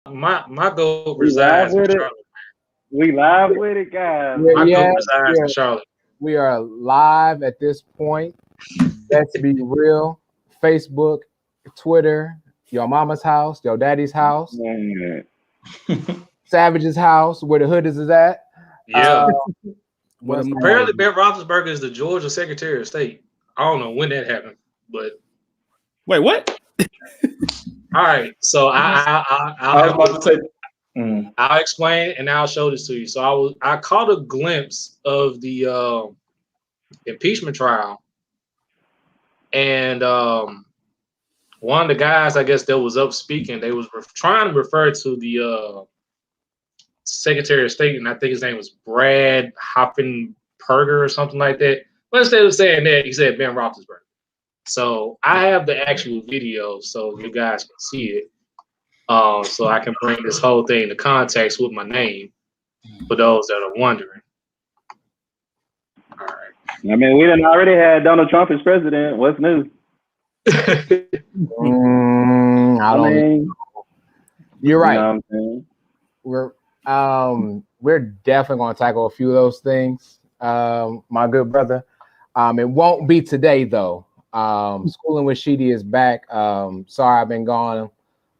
my goal We live resides in with it. Charlotte. We live with it, guys. My Yeah, goal resides in Charlotte. we are live at this point. Let's be real. Facebook, Twitter, your mama's house, your daddy's house, Man. Savage's house, where the hood is at. Yeah. Uh, What a what's Apparently, man. Ben Roethlisberger is the Georgia Secretary of State. I don't know when that happened, but Wait, what? all right. So I was about to say. I'll explain and I'll show this to you. So I caught a glimpse of the impeachment trial, and one of the guys, I guess, that was up speaking, they was trying to refer to the Secretary of State, and I think his name was Brad Hoffenperger or something like that. But instead of saying that, he said Ben Roethlisberger. So I have the actual video, so you guys can see it. So I can bring this whole thing to context with my name for those that are wondering. All right. I mean, we done already had Donald Trump as president. What's new? I don't mean, You're right. You know what I'm saying? We're definitely going to tackle a few of those things, my good brother. It won't be today though. Schooling with Sheedy is back. Sorry I've been gone.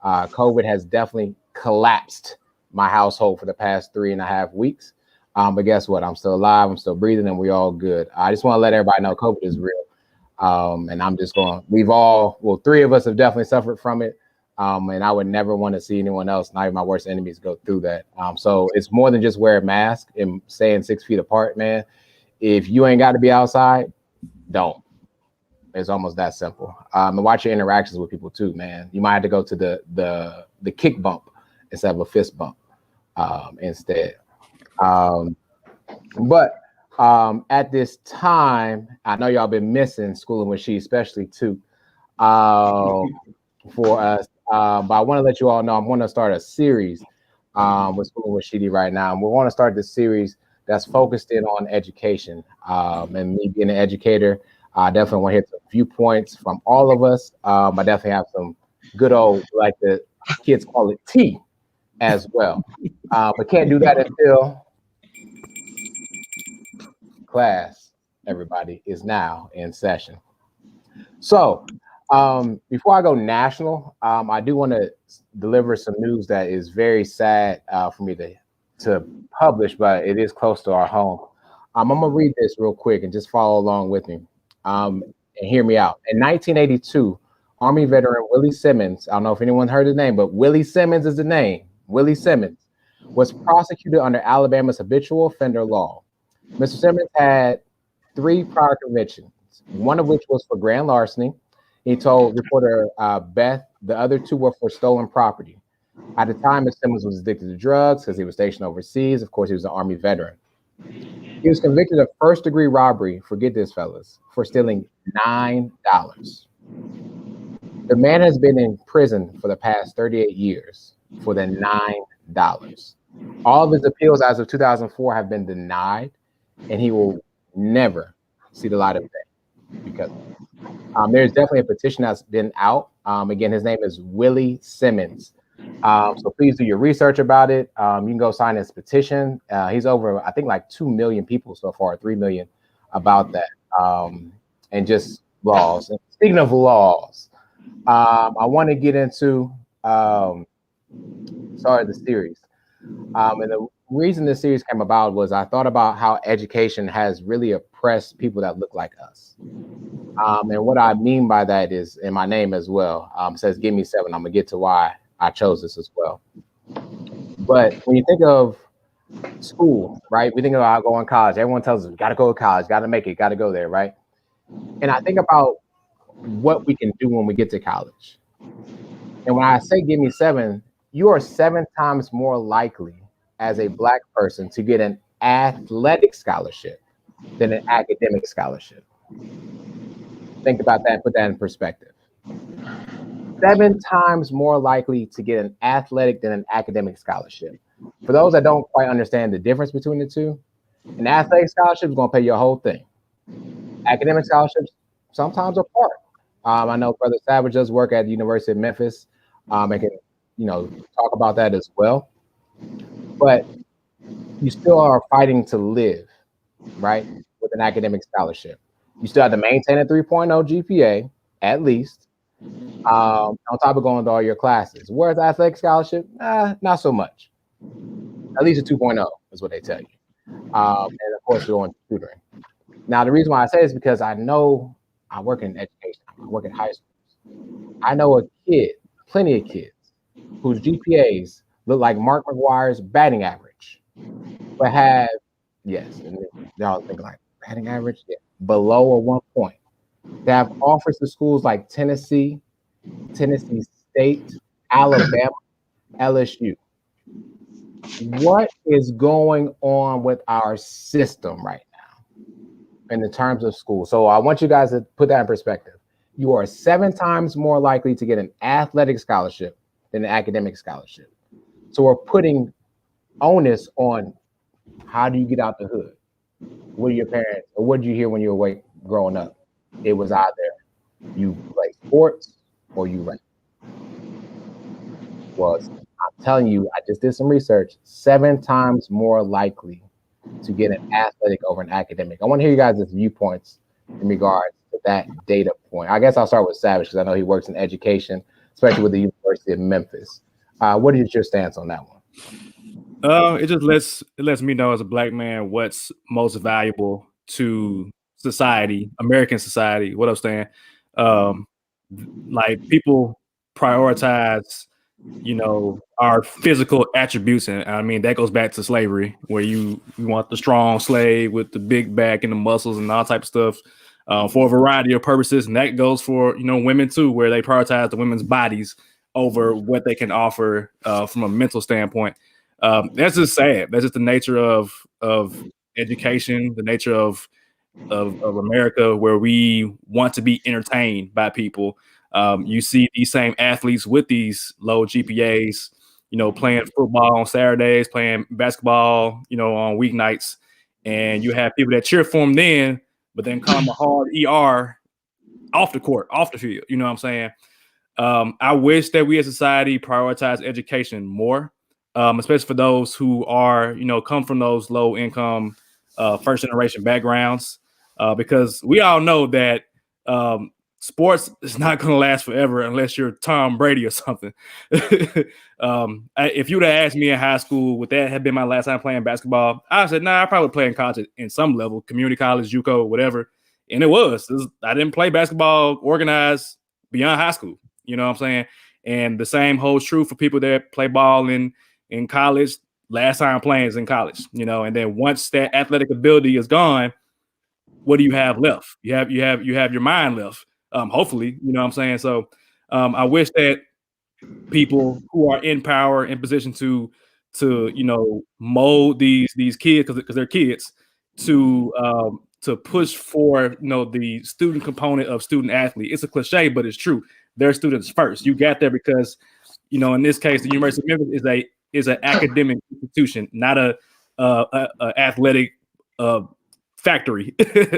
COVID has definitely collapsed my household for the past 3.5 weeks. But guess what? I'm still alive. I'm still breathing, and we're all good. I just want to let everybody know COVID is real. And I'm just going. Three of us have definitely suffered from it. And I would never want to see anyone else, not even my worst enemies, go through that. So it's more than just wear a mask and staying 6 feet apart, man. If you ain't got to be outside, don't. It's almost that simple. And watch your interactions with people too, man. You might have to go to the kick bump instead of a fist bump instead. But at this time, I know y'all been missing Schooling with She, especially too, for us. But I want to let you all know I'm going to start a series with Schooling with Sheedy right now. And we want to start this series that's focused in on education. And me being an educator, I definitely want to hear some viewpoints from all of us. I definitely have some good old, like the kids call it, tea as well. But can't do that until class, everybody, is now in session. So before I go national, I do want to deliver some news that is very sad for me to publish, but it is close to our home. I'm going to read this real quick and just follow along with me and hear me out. In 1982, Army veteran Willie Simmons, I don't know if anyone heard the name, but Willie Simmons is the name. Willie Simmons was prosecuted under Alabama's habitual offender law. Mr. Simmons had 3 prior convictions, one of which was for grand larceny. He told reporter Beth the other 2 were for stolen property. At the time, Mr. Simmons was addicted to drugs because he was stationed overseas. Of course, he was an Army veteran. He was convicted of first-degree robbery, forget this, fellas, for stealing $9. The man has been in prison for the past 38 years for the $9. All of his appeals as of 2004 have been denied, and he will never see the light of day because there's definitely a petition that's been out. Again, his name is Willie Simmons. So please do your research about it. You can go sign his petition. He's over, I think, like 2 million people so far, 3 million about that. And just laws. And speaking of laws, I want to get into the series. And the reason this series came about was I thought about how education has really oppressed people that look like us. And what I mean by that is in my name as well. Says give me 7. I'm gonna get to why I chose this as well. But when you think of school, right? We think about going to college. Everyone tells us, got to go to college, got to make it, got to go there, right? And I think about what we can do when we get to college. And when I say give me 7, you are 7 times more likely as a Black person to get an athletic scholarship than an academic scholarship. Think about that and put that in perspective. 7 times more likely to get an athletic than an academic scholarship. For those that don't quite understand the difference between the two, an athletic scholarship is going to pay your whole thing. Academic scholarships sometimes are part. I know Brother Savage does work at the University of Memphis and can, talk about that as well. But you still are fighting to live, right, with an academic scholarship. You still have to maintain a 3.0 GPA at least, on top of going to all your classes. Whereas athletic scholarship, not so much. At least a 2.0 is what they tell you. And of course, you're going to tutoring. Now, the reason why I say this is because I know I work in education. I work in high schools. I know plenty of kids, whose GPAs look like Mark McGuire's batting average, but have, yes, and y'all think like batting average, below a 1 point. They have offers to schools like Tennessee State, Alabama, LSU. What is going on with our system right now in the terms of school? So I want you guys to put that in perspective. You are 7 times more likely to get an athletic scholarship than an academic scholarship. So we're putting onus on how do you get out the hood? What are your parents, or what did you hear when you were growing up? It was either you play sports or you rent. Well, I'm telling you, I just did some research, 7 times more likely to get an athletic over an academic. I want to hear you guys' viewpoints in regards to that data point. I guess I'll start with Savage because I know he works in education, especially with the University of Memphis. What is your stance on that one? It just lets me know as a black man what's most valuable to society, American society. What I'm saying, like people prioritize, our physical attributes, and I mean that goes back to slavery, where you want the strong slave with the big back and the muscles and all type of stuff, for a variety of purposes, and that goes for women too, where they prioritize the women's bodies over what they can offer from a mental standpoint. That's just sad. That's just the nature of education, the nature of America, where we want to be entertained by people. You see these same athletes with these low GPAs, playing football on Saturdays, playing basketball, on weeknights, and you have people that cheer for them then, but then call them a hard ER off the court, off the field. You know what I'm saying? I wish that we as a society prioritize education more, especially for those who are, come from those low income, first generation backgrounds, because we all know that sports is not going to last forever unless you're Tom Brady or something. If you would have asked me in high school, would that have been my last time playing basketball? I said, nah, I probably play in college in some level, community college, JUCO, whatever. And it was I didn't play basketball organized beyond high school. You know what I'm saying? And the same holds true for people that play ball in college. Last time playing is in college, and then once that athletic ability is gone, what do you have left? You have your mind left. Hopefully, you know what I'm saying? So I wish that people who are in power, in position to mold these kids, because they're kids, to push for the student component of student athlete. It's a cliche, but it's true. They're students first. You got there because in this case, the University of Memphis is an academic institution, not a athletic factory.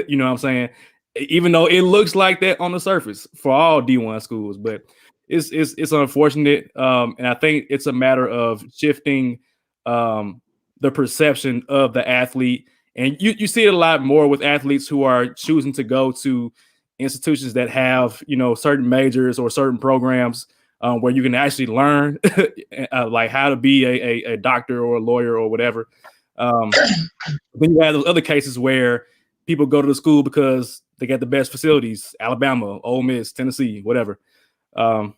You know what I'm saying? Even though it looks like that on the surface for all D1 schools, but it's unfortunate, and I think it's a matter of shifting the perception of the athlete. And you see it a lot more with athletes who are choosing to go to institutions that have certain majors or certain programs where you can actually learn like how to be a doctor or a lawyer or whatever. Then you have those other cases where people go to the school because they got the best facilities: Alabama, Ole Miss, Tennessee, whatever. And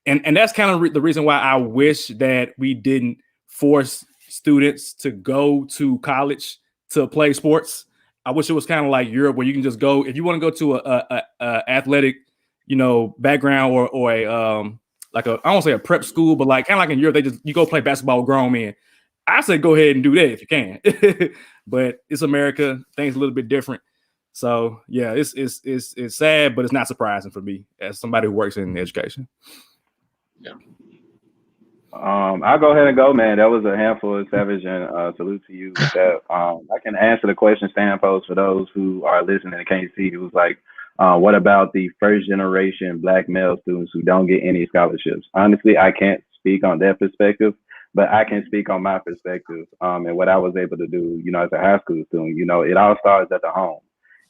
that's kind of the reason why I wish that we didn't force students to go to college to play sports. I wish it was kind of like Europe, where you can just go if you want to go to a athletic, background or a like I don't say a prep school, but like kind of like in Europe, you go play basketball with grown men. I say go ahead and do that if you can, but it's America. Things a little bit different. So yeah, it's sad, but it's not surprising for me as somebody who works in education. Yeah. I'll go ahead and go, man. That was a handful of Savage, and salute to you with that. I can answer the question Stan posed for those who are listening and can't see. It was like, what about the first generation black male students who don't get any scholarships? Honestly, I can't speak on their perspective, but I can speak on my perspective and what I was able to do, as a high school student. It all starts at the home.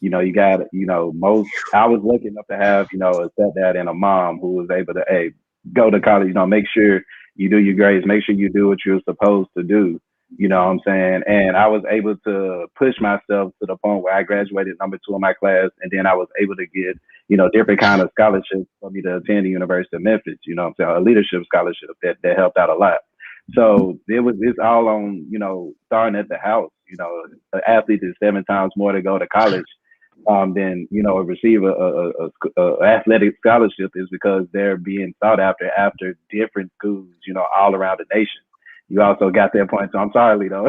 You got, I was lucky enough to have, a stepdad and a mom who was able to, hey, go to college, make sure you do your grades, make sure you do what you're supposed to do. You know what I'm saying? And I was able to push myself to the point where I graduated #2 in my class. And then I was able to get, different kind of scholarships for me to attend the University of Memphis, what I'm saying? A leadership scholarship that helped out a lot. So it's all on, starting at the house. An athlete is 7 times more to go to college than, receive a athletic scholarship is because they're being sought after different schools, all around the nation. You also got that point. So I'm sorry, Lito.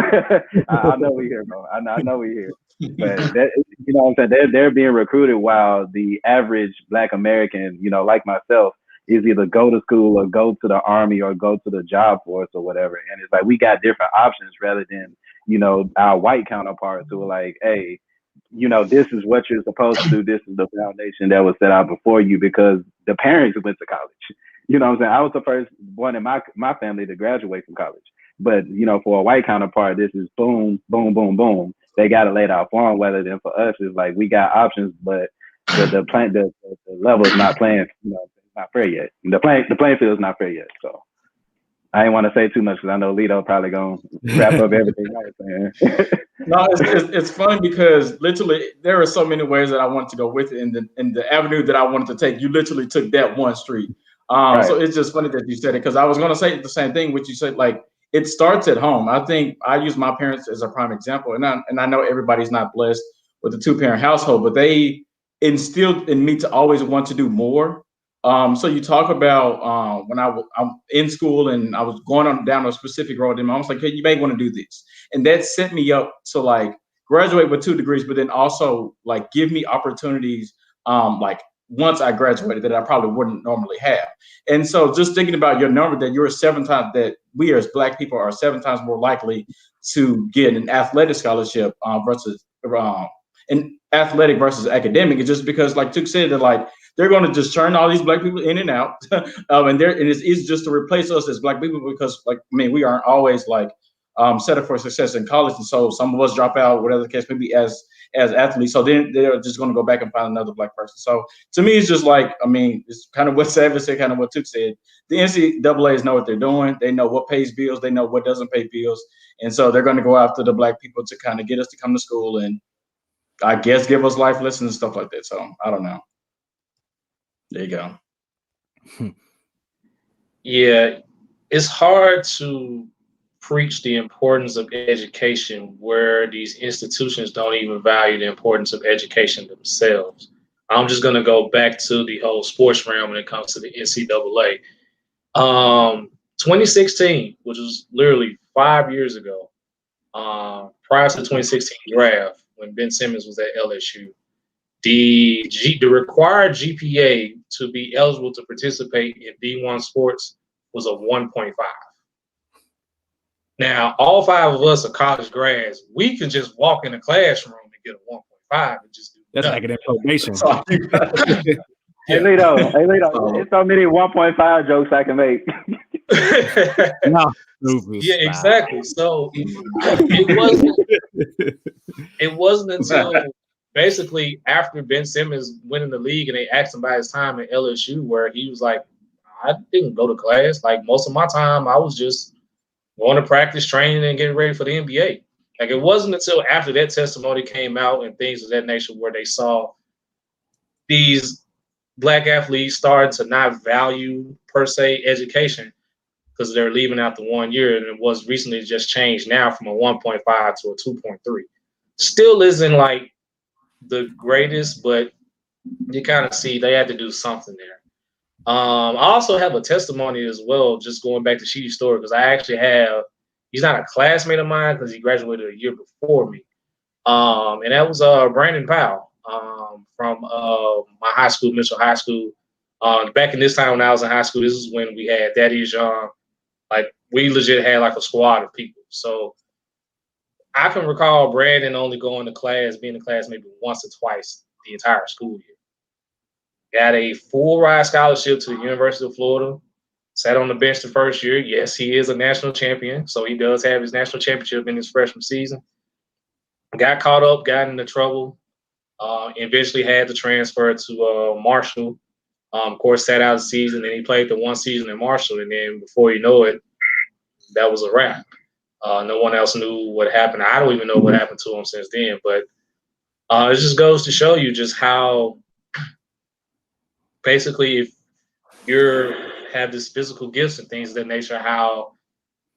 I know we're here, bro. I know we're here. But that, what I'm saying? They're being recruited while the average Black American, like myself, is either go to school or go to the Army or go to the job force or whatever. And it's like we got different options rather than, our white counterparts who are like, hey, this is what you're supposed to do. This is the foundation that was set out before you because the parents went to college. You know what I'm saying? I was the first one in my family to graduate from college. But, for a white counterpart, this is boom, boom, boom, boom. They got it laid out for them. Whether than for us, it's like we got options, but the level is not playing, not fair yet. The playing field is not fair yet. So I didn't want to say too much because I know Lito probably going to wrap up everything I was saying. No, it's funny because literally there are so many ways that I wanted to go with it in the avenue that I wanted to take. You literally took that one street. Right. So it's just funny that you said it because I was going to say the same thing, which you said, like, it starts at home. I think I use my parents as a prime example. And I know everybody's not blessed with a 2-parent household, but they instilled in me to always want to do more. So you talk about when I'm in school and I was going down a specific road, and I was like, hey, you may want to do this. And that set me up to like graduate with 2 degrees, but then also like give me opportunities like once I graduated that I probably wouldn't normally have. And so just thinking about your number that you're 7 times, that we as Black people are 7 times more likely to get an athletic scholarship versus an athletic versus academic. It's just because, like Tuk said, that like they're going to just turn all these Black people in and out, and it's easy just to replace us as Black people because, like, I mean, we aren't always like set up for success in college, and so some of us drop out, whatever the case may be, as athletes. So then they're just going to go back and find another Black person. So to me, it's just like, I mean, it's kind of what Savage said, kind of what Tuk said. The NCAAs know what they're doing. They know what pays bills. They know what doesn't pay bills, and so they're going to go after the Black people to kind of get us to come to school and, I guess, give us life lessons and stuff like that. So I don't know. There you go. Yeah, it's hard to preach the importance of education where these institutions don't even value the importance of education themselves. I'm just going to go back to the whole sports realm when it comes to the NCAA. 2016, which was literally 5 years ago, prior to the 2016 draft, when Ben Simmons was at LSU, the required GPA to be eligible to participate in D1 sports was a 1.5. Now, all 5 of us are college grads. We can just walk in the classroom and get a 1.5 and just do that's academic probation. Hey, Lito, there's so many 1.5 jokes I can make. No. Yeah, exactly. So it wasn't until basically after Ben Simmons winning the league and they asked him about his time at LSU where he was like, I didn't go to class. Like, most of my time, I was just going to practice, training, and getting ready for the NBA. Like, it wasn't until after that testimony came out and things of that nature where they saw these Black athletes starting to not value, per se, education because they're leaving out the 1 year, and it was recently just changed now from a 1.5 to a 2.3. Still isn't like the greatest, but you kind of see they had to do something there. I also have a testimony as well, just going back to Sheedy's story, because I actually have, he's not a classmate of mine because he graduated a year before me. And that was Brandon Powell from my high school, Mitchell High School. Back in this time when I was in high school, this is when we had Daddy's Young. Like, we legit had like a squad of people. So I can recall Brandon only going to class, being in class maybe once or twice the entire school year. Got a full ride scholarship to the University of Florida Sat on the bench the first year. Yes, he is a national champion, so he does have his national championship in his freshman season. Got caught up, got into trouble. Eventually had to transfer to Marshall. Of course, sat out the season, and he played the one season in Marshall, and then before you know it, that was a wrap. No one else knew what happened. I don't even know what happened to him since then, but it just goes to show you just how basically if you have this physical gifts and things of that nature, how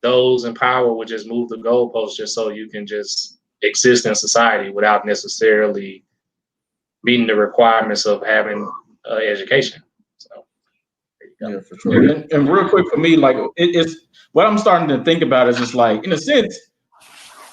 those in power would just move the goalposts just so you can just exist in society without necessarily meeting the requirements of having education. So, there you go. Yeah, for sure. And real quick for me, like it's what I'm starting to think about is just like, in a sense,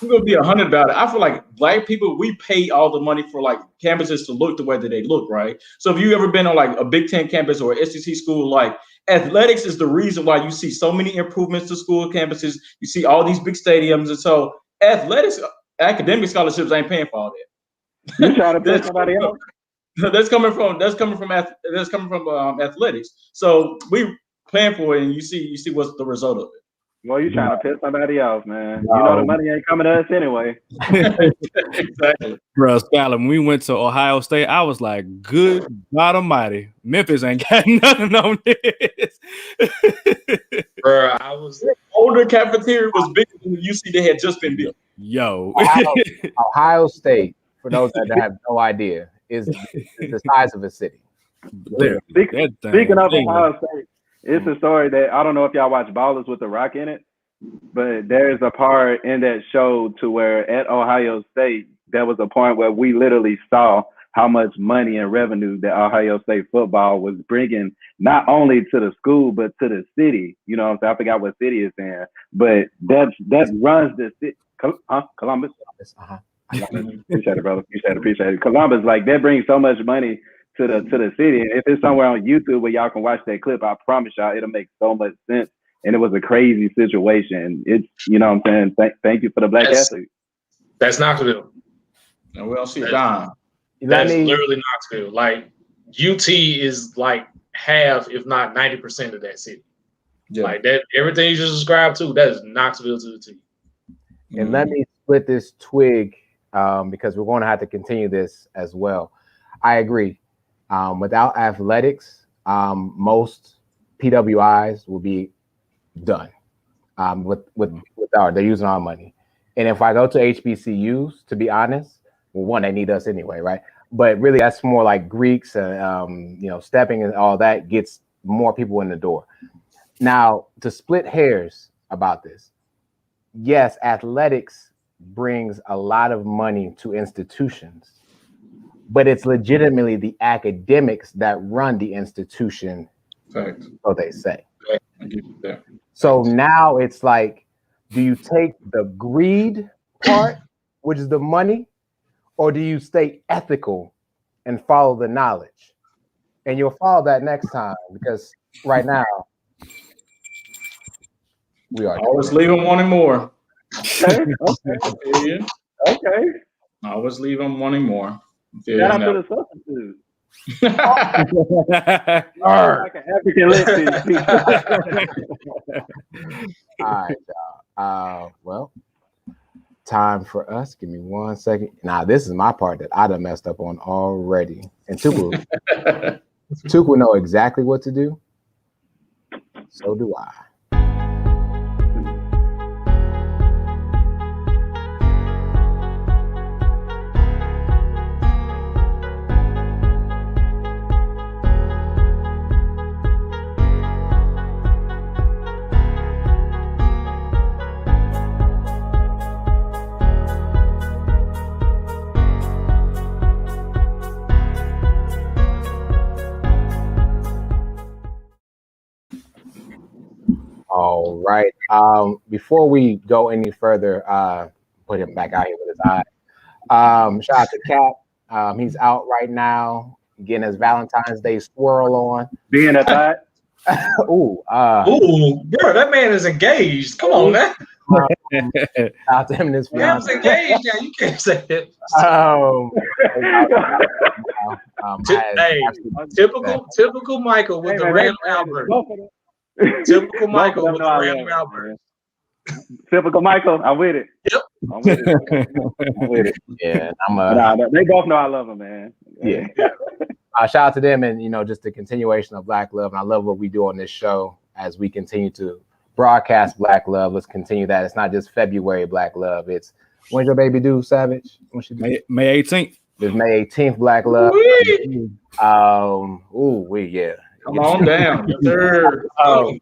I'm gonna be 100 about it. I feel like Black people, we pay all the money for like campuses to look the way that they look, right? So if you ever been on like a Big Ten campus or a SEC school, like athletics is the reason why you see so many improvements to school campuses. You see all these big stadiums, and so athletics, academic scholarships ain't paying for all that. You trying to pick somebody else? That's coming from athletics. So we paying for it, and you see what's the result of it. Well, you trying to piss somebody else, man. You know the money ain't coming to us anyway. Exactly. Bro, Skylar, when we went to Ohio State, I was like, good God almighty, Memphis ain't got nothing on this. Bro, I was older cafeteria was bigger than the UC they had just been built. Yo. Ohio State, for those that have no idea, is the size of a city. Speaking of Ohio State, it's a story that I don't know if y'all watch Ballers with The Rock in it, but there's a part in that show to where at Ohio State, there was a point where we literally saw how much money and revenue that Ohio State football was bringing, not only to the school, but to the city. You know what I'm saying? I forgot what city it's in, but that runs the city. Columbus. Appreciate it, brother. Appreciate it. Columbus, like that brings so much money to the city. And if it's somewhere on YouTube where y'all can watch that clip, I promise y'all it'll make so much sense. And it was a crazy situation. It's, you know what I'm saying? Thank you for the Black athlete. That's Knoxville. And we don't see a dime. That's literally Knoxville. Like UT is like half, if not 90% of that city. Yeah. Like that, everything you just described to, that is Knoxville to the T. And let me split this twig because we're going to have to continue this as well. I agree. Without athletics, most PWIs will be done. They're using our money. And if I go to HBCUs, to be honest, well, one, they need us anyway, right? But really, that's more like Greeks and stepping and all that gets more people in the door. Now, to split hairs about this, yes, athletics brings a lot of money to institutions, but it's legitimately the academics that run the institution. Fact. So they say. Yeah. So now it's like, do you take the greed part, which is the money, or do you stay ethical and follow the knowledge? And you'll follow that next time, because right now we are always leave them wanting more. Okay. Always leave them wanting more. Shout out to the substitute. Like an African lefty. All right, y'all. Well, time for us. Give me 1 second. Now, this is my part that I done messed up on already. And Tuku know exactly what to do. So do I. All right. Before we go any further, put him back out here with his eye. Shout out to Cap. He's out right now, getting his Valentine's Day swirl on. Being a that. Ooh, bro, that man is engaged. Come on, man. Out to him and his fiance. Man's engaged now. You can't say it. Typical Michael with the red Albert. Typical Michael Both with of the them know I random love outburst. them, man. Typical Michael. I'm with it. Yep. I'm with it. I'm with it. Yeah, They both know I love them, man. Yeah. Shout out to them, and just the continuation of Black Love. And I love what we do on this show as we continue to broadcast Black Love. Let's continue that. It's not just February Black Love. It's when's your baby due, Savage? When she May 18th. It's May 18th, Black Love. Wee. Yeah. Come on down. Yes, sir. Come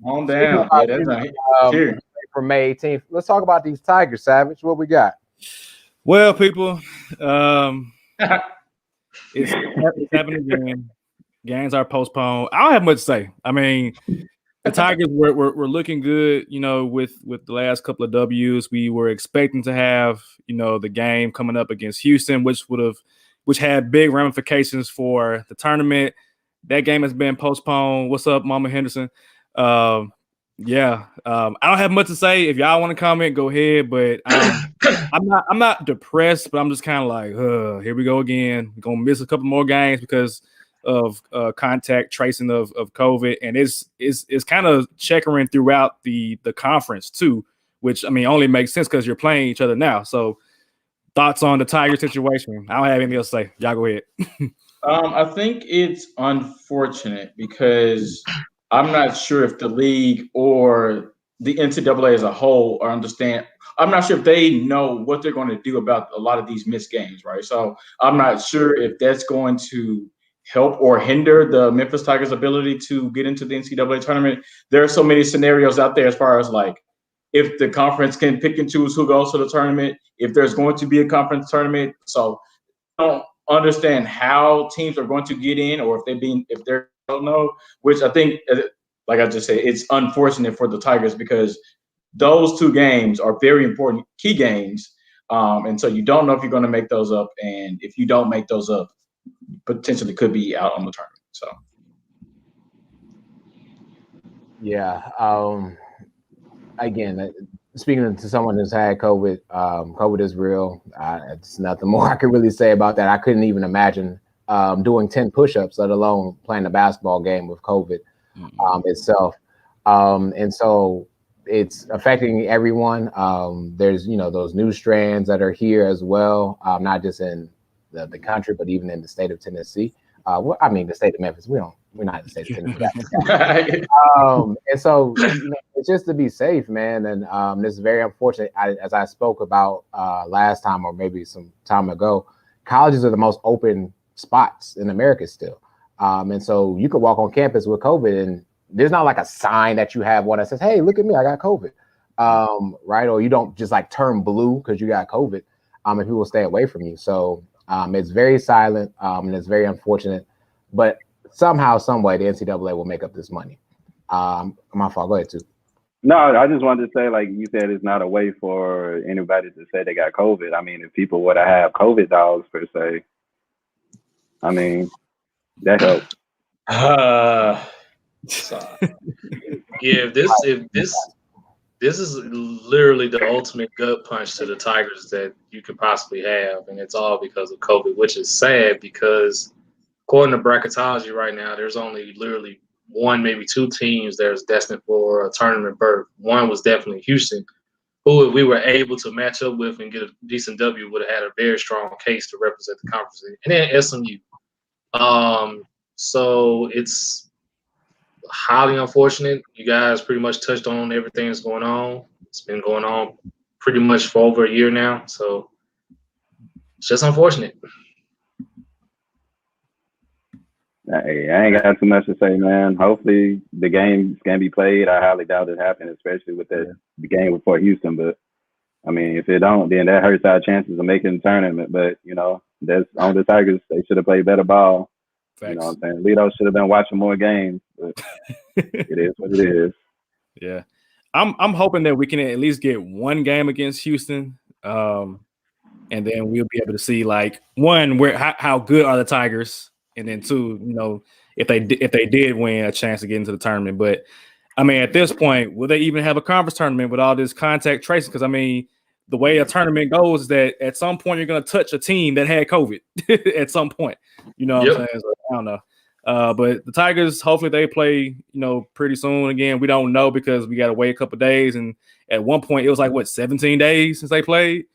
on down. Yeah, that's right. Here. For May 18th. Let's talk about these Tigers, Savage. What we got? Well, people, it's happening again. Games are postponed. I don't have much to say. I mean, the Tigers were looking good, with the last couple of W's. We were expecting to have, the game coming up against Houston, which had big ramifications for the tournament. That game has been postponed. What's up, Mama Henderson? I don't have much to say. If y'all want to comment, go ahead. But I'm not depressed, but I'm just kind of like, here we go again. We're gonna miss a couple more games because of contact tracing of COVID, and it's kind of checkering throughout the conference too, which only makes sense because you're playing each other now. So, thoughts on the Tiger situation? I don't have anything else to say. Y'all go ahead. I think it's unfortunate because I'm not sure if the league or the NCAA as a whole understand. I'm not sure if they know what they're going to do about a lot of these missed games, right? So I'm not sure if that's going to help or hinder the Memphis Tigers' ability to get into the NCAA tournament. There are so many scenarios out there as far as like if the conference can pick and choose who goes to the tournament, if there's going to be a conference tournament. So I don't understand how teams are going to get in or if they don't know, which I think, like I just said, it's unfortunate for the Tigers because those two games are very important key games. And so you don't know if you're going to make those up. And if you don't make those up, potentially could be out on the tournament. So, yeah. Again, speaking to someone who's had COVID, COVID is real. It's nothing more I could really say about that. I couldn't even imagine doing 10 push-ups, let alone playing a basketball game with COVID itself. And so it's affecting everyone. There's, those new strands that are here as well, not just in the country, but even in the state of Tennessee. The state of Memphis. We're not in the state of Tennessee. And so it's just to be safe, man. And this is very unfortunate. As I spoke about last time, or maybe some time ago, colleges are the most open spots in America still. And so you could walk on campus with COVID, and there's not like a sign that you have one that says, "Hey, look at me, I got COVID," right? Or you don't just like turn blue because you got COVID, and people stay away from you. So it's very silent, and it's very unfortunate. But somehow, some way, the NCAA will make up this money. My fault. Go ahead, too. No, I just wanted to say, like you said, it's not a way for anybody to say they got COVID. If people were to have COVID dogs per se, that helps. If this is literally the ultimate gut punch to the Tigers that you could possibly have, and it's all because of COVID, which is sad because according to bracketology right now, there's only literally one, maybe two teams that is destined for a tournament berth. One was definitely Houston, who if we were able to match up with and get a decent W would have had a very strong case to represent the conference, and then SMU. So it's highly unfortunate. You guys pretty much touched on everything that's going on. It's been going on pretty much for over a year now. So it's just unfortunate. Hey, I ain't got too much to say, man. Hopefully the games can be played. I highly doubt it happened, especially with the game before Houston. But if it don't, then that hurts our chances of making the tournament. But that's on the Tigers. They should have played better ball. Facts. You know what I'm saying? Lito should have been watching more games. But it is what it is. Yeah, I'm hoping that we can at least get one game against Houston, and then we'll be able to see like one how good are the Tigers. And then two, if they did win, a chance to get into the tournament. But at this point, will they even have a conference tournament with all this contact tracing? Because the way a tournament goes is that at some point you're going to touch a team that had COVID at some point. You know what I'm saying? So, I don't know. But the Tigers, hopefully they play, pretty soon again. We don't know because we got to wait a couple days. And at one point, it was like, 17 days since they played?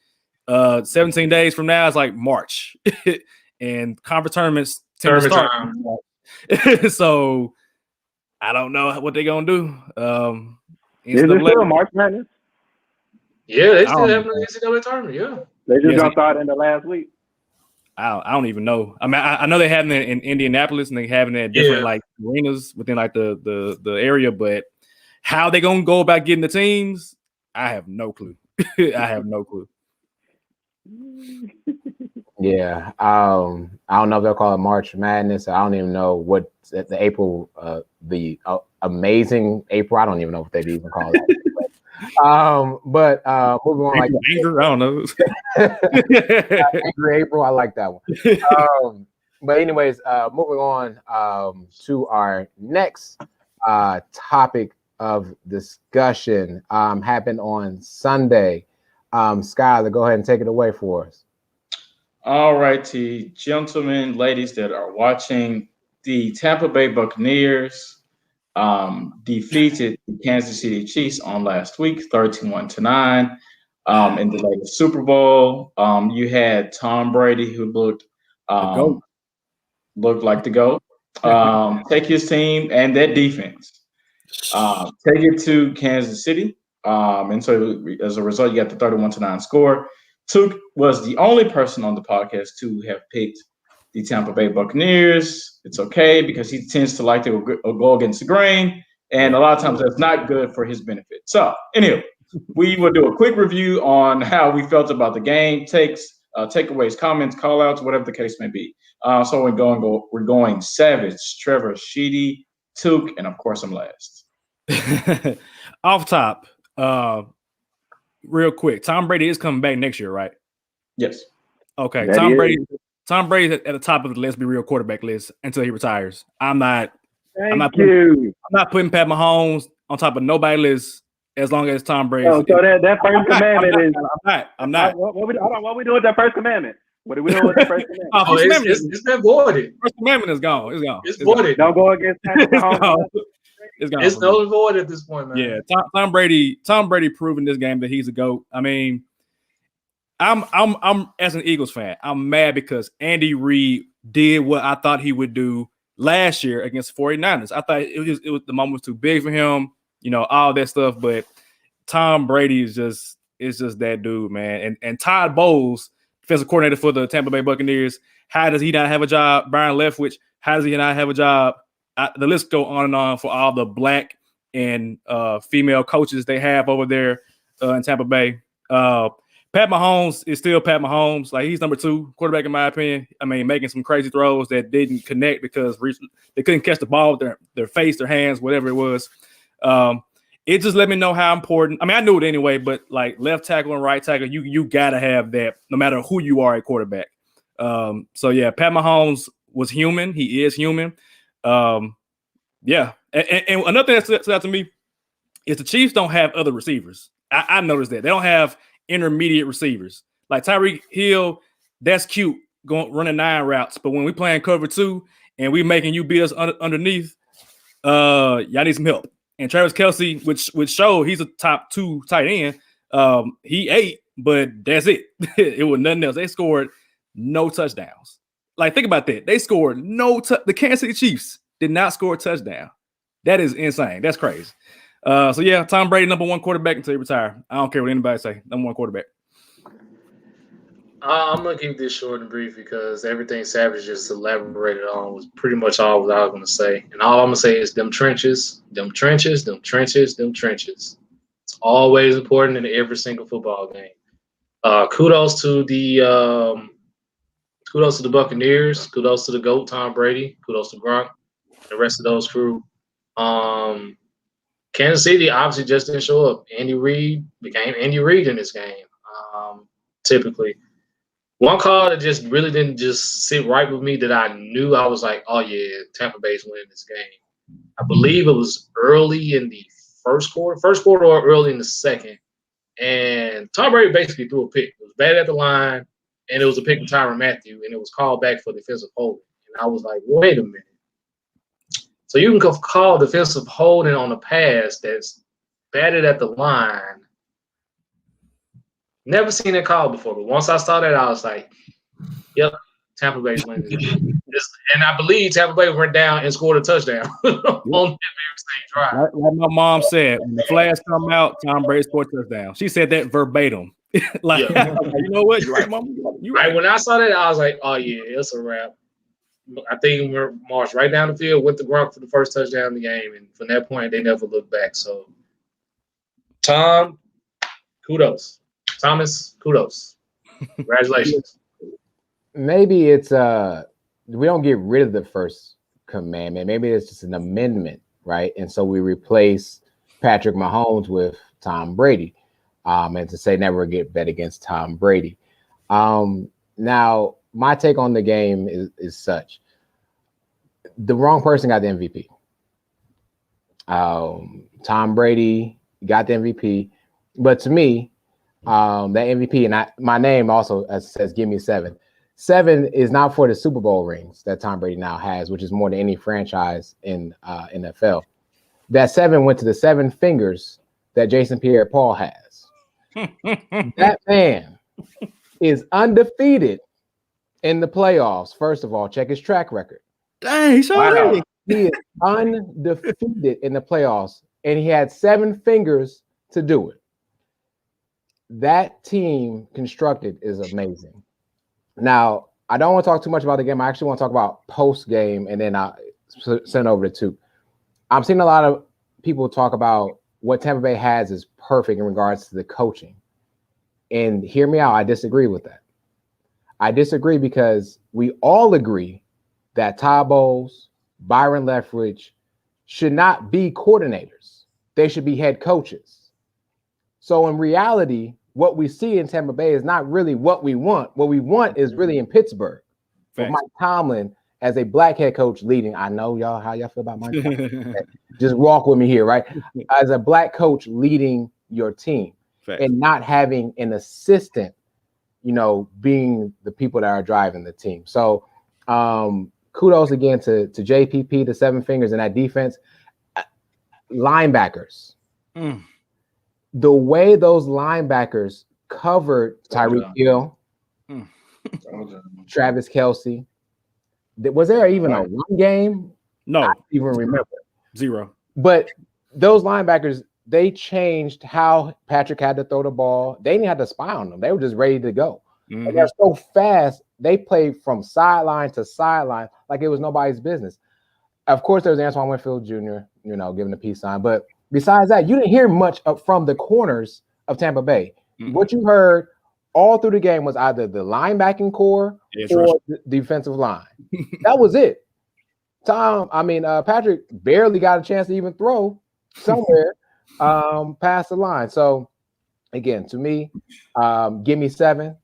17 days from now is like March. And conference tournaments tend to start. So I don't know what they're going to do. Is it still March Madness? Yeah, they still have an NCAA tournament, yeah. They just jumped out in the last week. I don't even know. I mean, I know they have it in Indianapolis and they have it at different like arenas within like the area, but how they gonna go about getting the teams, I have no clue. I have no clue. Yeah, I don't know if they'll call it March Madness. I don't even know what the April, the amazing April. I don't even know what they'd even call it. But moving on, like anger, I don't know. Angry April, I like that one. But anyways, moving on to our next topic of discussion. Happened on Sunday. Skylar, go ahead and take it away for us. All righty, gentlemen, ladies that are watching, the Tampa Bay Buccaneers defeated the Kansas City Chiefs on last week, 31-9. In the latest Super Bowl, you had Tom Brady, who looked like the GOAT, take his team and that defense, take it to Kansas City. And so as a result, you got the 31-9 score. Took was the only person on the podcast to have picked the Tampa Bay Buccaneers. It's okay because he tends to like to go against the grain, and a lot of times that's not good for his benefit. So anyway, we will do a quick review on how we felt about the game, takeaways, comments, call-outs, whatever the case may be. So we're going Savage, Trevor, Sheedy, Took, and of course I'm last. Off top, real quick, Tom Brady is coming back next year, right? Yes. Okay. Tom Brady's at the top of the let's be real quarterback list until he retires. I'm not putting Pat Mahomes on top of nobody's list as long as Tom Brady. Oh, so that first commandment is I'm not. What we doing with that first commandment? What are we doing with the first commandment? It's been voided. First commandment is gone. It's gone. It's voided. Don't go against Pat Mahomes. It's gone. It's null and void at this point, man. Yeah, Tom Brady proving this game that he's a GOAT. I mean, I'm as an Eagles fan, I'm mad because Andy Reid did what I thought he would do last year against 49ers. I thought it was the moment was too big for him, all that stuff. But Tom Brady is just that dude, man. And Todd Bowles, defensive coordinator for the Tampa Bay Buccaneers, how does he not have a job? Brian Leftwich, how does he not have a job? The list go on and on for all the black and female coaches they have over there in Tampa Bay. Pat Mahomes is still Pat Mahomes. Like, he's number 2 quarterback in my opinion. I mean, making some crazy throws that didn't connect because they couldn't catch the ball with their face, their hands, whatever it was. It just let me know how important. I mean, I knew it anyway, but like left tackle and right tackle, you gotta have that no matter who you are at quarterback. So yeah, Pat Mahomes was human. He is human. Yeah. And another thing that stood out to me is the Chiefs don't have other receivers. I noticed that. They don't have intermediate receivers. Like Tyreek Hill, that's cute, running 9 routes. But when we playing cover 2 and we making you beat us underneath, y'all need some help. And Travis Kelce, which showed he's a top 2 tight end, he ate, but that's it. It was nothing else. They scored no touchdowns. Like, think about that. They scored the Kansas City Chiefs did not score a touchdown. That is insane. That's crazy. So yeah, Tom Brady, number 1 quarterback until he retire. I don't care what anybody say. Number 1 quarterback. I'm gonna keep this short and brief because everything Savage just elaborated on was pretty much all what I was gonna say. And all I'm gonna say is them trenches, them trenches, them trenches, them trenches. It's always important in every single football game. Kudos to the Buccaneers. Kudos to the GOAT, Tom Brady. Kudos to Gronk, the rest of those crew. Kansas City obviously just didn't show up. Andy Reid became Andy Reid in this game. Typically, one call that just really didn't just sit right with me that I knew I was like, oh yeah, Tampa Bay's winning this game. I believe it was early in the first quarter or early in the second. And Tom Brady basically threw a pick. It was bad at the line, and it was a pick from Tyrann Mathieu, and it was called back for defensive holding. And I was like, wait a minute. So you can call defensive holding on the pass that's batted at the line. Never seen it called before, but once I saw that, I was like, "Yep, Tampa Bay's winning this game." And I believe Tampa Bay went down and scored a touchdown on that very same drive. Like my mom said, when the flags come out, Tom Brady scored a touchdown. She said that verbatim. Like, Yeah. you know what? You're right, mom. You're right. When I saw that, I was like, "Oh yeah, it's a wrap." I think we marched right down the field with the Gronk for the first touchdown in the game, and from that point, they never looked back. So, Tom, kudos. Thomas, kudos. Congratulations. Maybe it's we don't get rid of the first commandment. Maybe it's just an amendment, right? And so we replace Patrick Mahomes with Tom Brady, and to say never get bet against Tom Brady. Now, my take on the game is such: the wrong person got the MVP. Tom Brady got the MVP, but to me, that MVP, and my name also says give me 7. 7 is not for the Super Bowl rings that Tom Brady now has, which is more than any franchise in NFL. That 7 went to the 7 fingers that Jason Pierre-Paul has. That man is undefeated in the playoffs. First of all, check his track record. Dang, he is undefeated in the playoffs, and he had 7 fingers to do it. That team constructed is amazing. Now, I don't want to talk too much about the game. I actually want to talk about post-game, and then I'll send over to Tuke. I'm seeing a lot of people talk about what Tampa Bay has is perfect in regards to the coaching. And hear me out, I disagree with that. I disagree because we all agree that Todd Bowles, Byron Leftwich should not be coordinators. They should be head coaches. So in reality, what we see in Tampa Bay is not really what we want. What we want is really in Pittsburgh. With Mike Tomlin as a black head coach leading. I know y'all how y'all feel about Mike Tomlin. Just walk with me here, right? As a black coach leading your team. Facts. And not having an assistant, being the people that are driving the team. So kudos again to JPP, the 7 fingers in that defense. Linebackers. The way those linebackers covered Tyreek Hill, Travis Kelce. Was there even a run game? No. I don't even remember. 0. But those linebackers, they changed how Patrick had to throw the ball. They didn't have to spy on them. They were just ready to go. Mm-hmm. And they're so fast. They played from sideline to sideline like it was nobody's business. Of course, there was Antoine Winfield Jr., giving the peace sign. But besides that, you didn't hear much from the corners of Tampa Bay. Mm-hmm. What you heard all through the game was either the linebacking core or the defensive line. That was it. Patrick barely got a chance to even throw somewhere past the line. So, again, to me, give me 7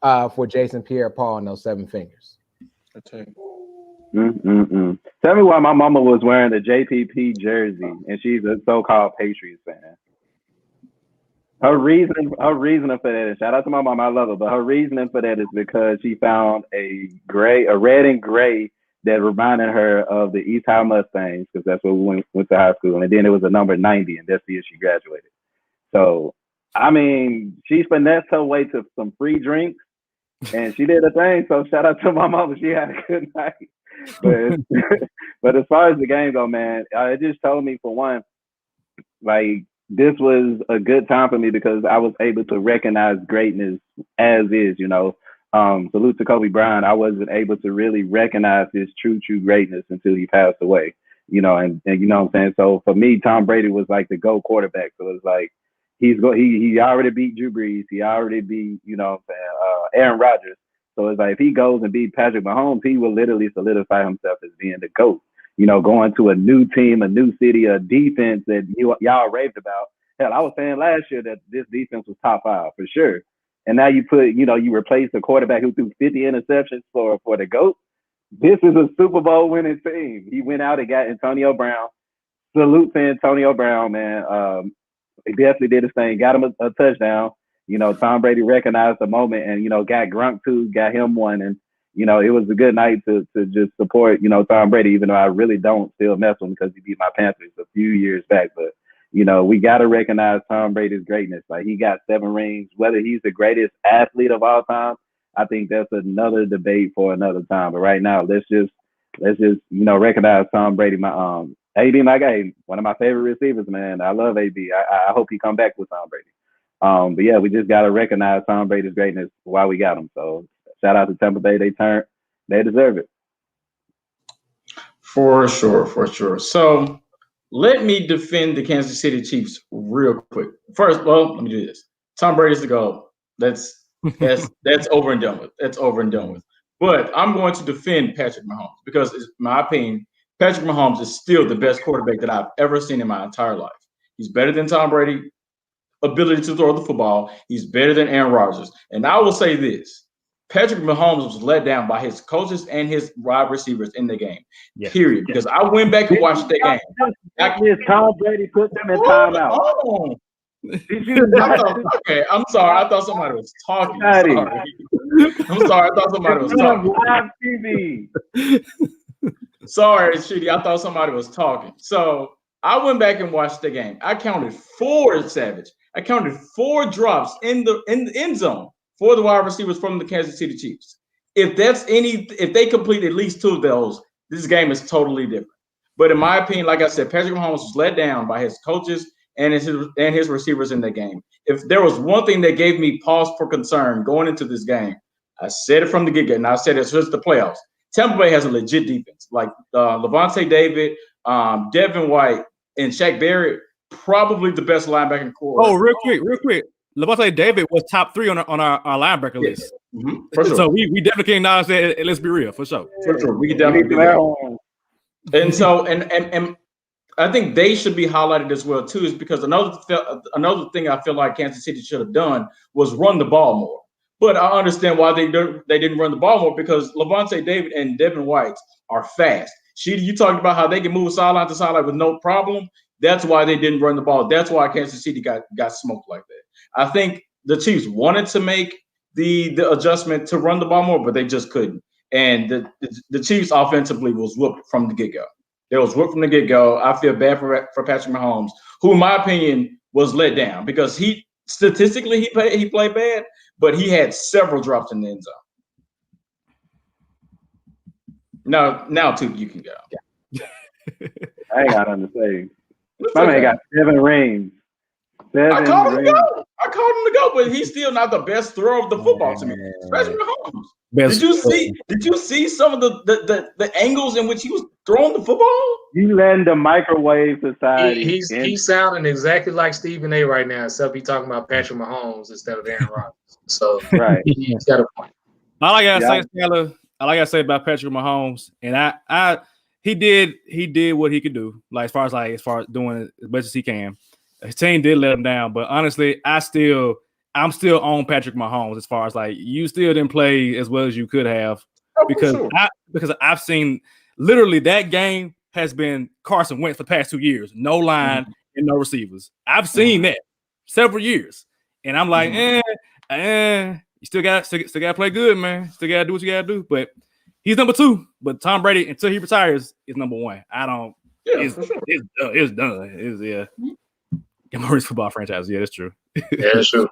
for Jason Pierre-Paul and those 7 fingers. Tell me why my mama was wearing the JPP jersey and she's a so-called Patriots fan. Her reasoning for that, and shout out to my mom, I love her, but her reasoning for that is because she found a red and gray that reminded her of the East High Mustangs, because that's where we went to high school, and then it was a number 90, and that's the year she graduated. So, she finessed her way to some free drinks, and she did a thing. So shout out to my mama, she had a good night. But as far as the game go, man, it just told me, for one, like, this was a good time for me because I was able to recognize greatness as is, Salute to Kobe Bryant. I wasn't able to really recognize his true greatness until he passed away, and you know what I'm saying? So for me, Tom Brady was like the GOAT quarterback. So it's like, he already beat Drew Brees. He already beat, Aaron Rodgers. So it's like, if he goes and beat Patrick Mahomes, he will literally solidify himself as being the GOAT. Going to a new team, a new city, a defense that y'all raved about. Hell, I was saying last year that this defense was top 5 for sure. And now you put, you replace the quarterback who threw 50 interceptions for the GOAT. This is a Super Bowl winning team. He went out and got Antonio Brown. Salute to Antonio Brown, man. He definitely did his thing. Got him a touchdown. Tom Brady recognized the moment and, got Gronk too, got him one. And, you know, it was a good night to just support, you know, Tom Brady, even though I really don't still mess with him because he beat my Panthers a few years back. But, you know, we got to recognize Tom Brady's greatness. Like, he got 7 rings. Whether he's the greatest athlete of all time, I think that's another debate for another time. But right now, let's just you know, recognize Tom Brady. My AB, my guy, one of my favorite receivers, man. I love AB. I hope he come back with Tom Brady. But yeah, we just gotta recognize Tom Brady's greatness while we got him. So shout out to Tampa Bay. They deserve it. For sure. So let me defend the Kansas City Chiefs real quick. First, well, let me do this. Tom Brady's the GOAT. That's over and done with. That's over and done with. But I'm going to defend Patrick Mahomes because, in my opinion, Patrick Mahomes is still the best quarterback that I've ever seen in my entire life. He's better than Tom Brady, ability to throw the football. He's better than Aaron Rodgers. And I will say this. Patrick Mahomes was let down by his coaches and his wide receivers in the game, period. Because I went back and watched the game. Tom Brady put them in timeout. Okay, I'm sorry. I thought somebody was talking. I'm sorry. I thought somebody was talking. Live TV. Sorry, Shitty. I thought somebody was talking. So I went back and watched the game. I counted 4 drops in the end zone for the wide receivers from the Kansas City Chiefs. If they complete at least 2 of those, this game is totally different. But in my opinion, like I said, Patrick Mahomes was let down by his coaches and his receivers in the game. If there was one thing that gave me pause for concern going into this game, I said it from the get-go, and I said it since the playoffs. Tampa Bay has a legit defense. Like Levante David, Devin White, and Shaq Barrett, probably the best linebacking core. Oh, real quick. Levante David was top 3 on our linebacker list. Mm-hmm. For sure. So we definitely can acknowledge that. Let's be real, for sure. For sure. We can definitely do that. And so, and I think they should be highlighted as well too, is because another thing I feel like Kansas City should have done was run the ball more. But I understand why they didn't run the ball more, because Levante David and Devin White are fast. You talked about how they can move sideline to sideline with no problem. That's why they didn't run the ball. That's why Kansas City got smoked like that. I think the Chiefs wanted to make the adjustment to run the ball more, but they just couldn't. And the Chiefs offensively was whooped from the get-go. They was whooped from the get-go. I feel bad for Patrick Mahomes, who, in my opinion, was let down because he statistically he played bad, but he had several drops in the end zone. Now too, you can go. I ain't got nothing to say. My man got 7 rings. I called him to go, but he's still not the best thrower of the football to me. Patrick Mahomes. Did you see some of the angles in which he was throwing the football? You letting the microwave society. He's sounding exactly like Stephen A. right now, except he's talking about Patrick Mahomes instead of Aaron Rodgers. So right, he's got a point. All I gotta say about Patrick Mahomes, and he did what he could do, like as far as doing as much as he can. His team did let him down, but honestly, I'm still on Patrick Mahomes as far as like you still didn't play as well as you could have, because I've seen literally that game has been Carson Wentz for the past 2 years, no line and no receivers. I've seen that several years, and I'm like, you still got to play good, man. Still got to do what you got to do. But he's number 2. But Tom Brady, until he retires, is number 1. I don't. It's done. Get more football franchise. Yeah, that's true. Yeah, that's true.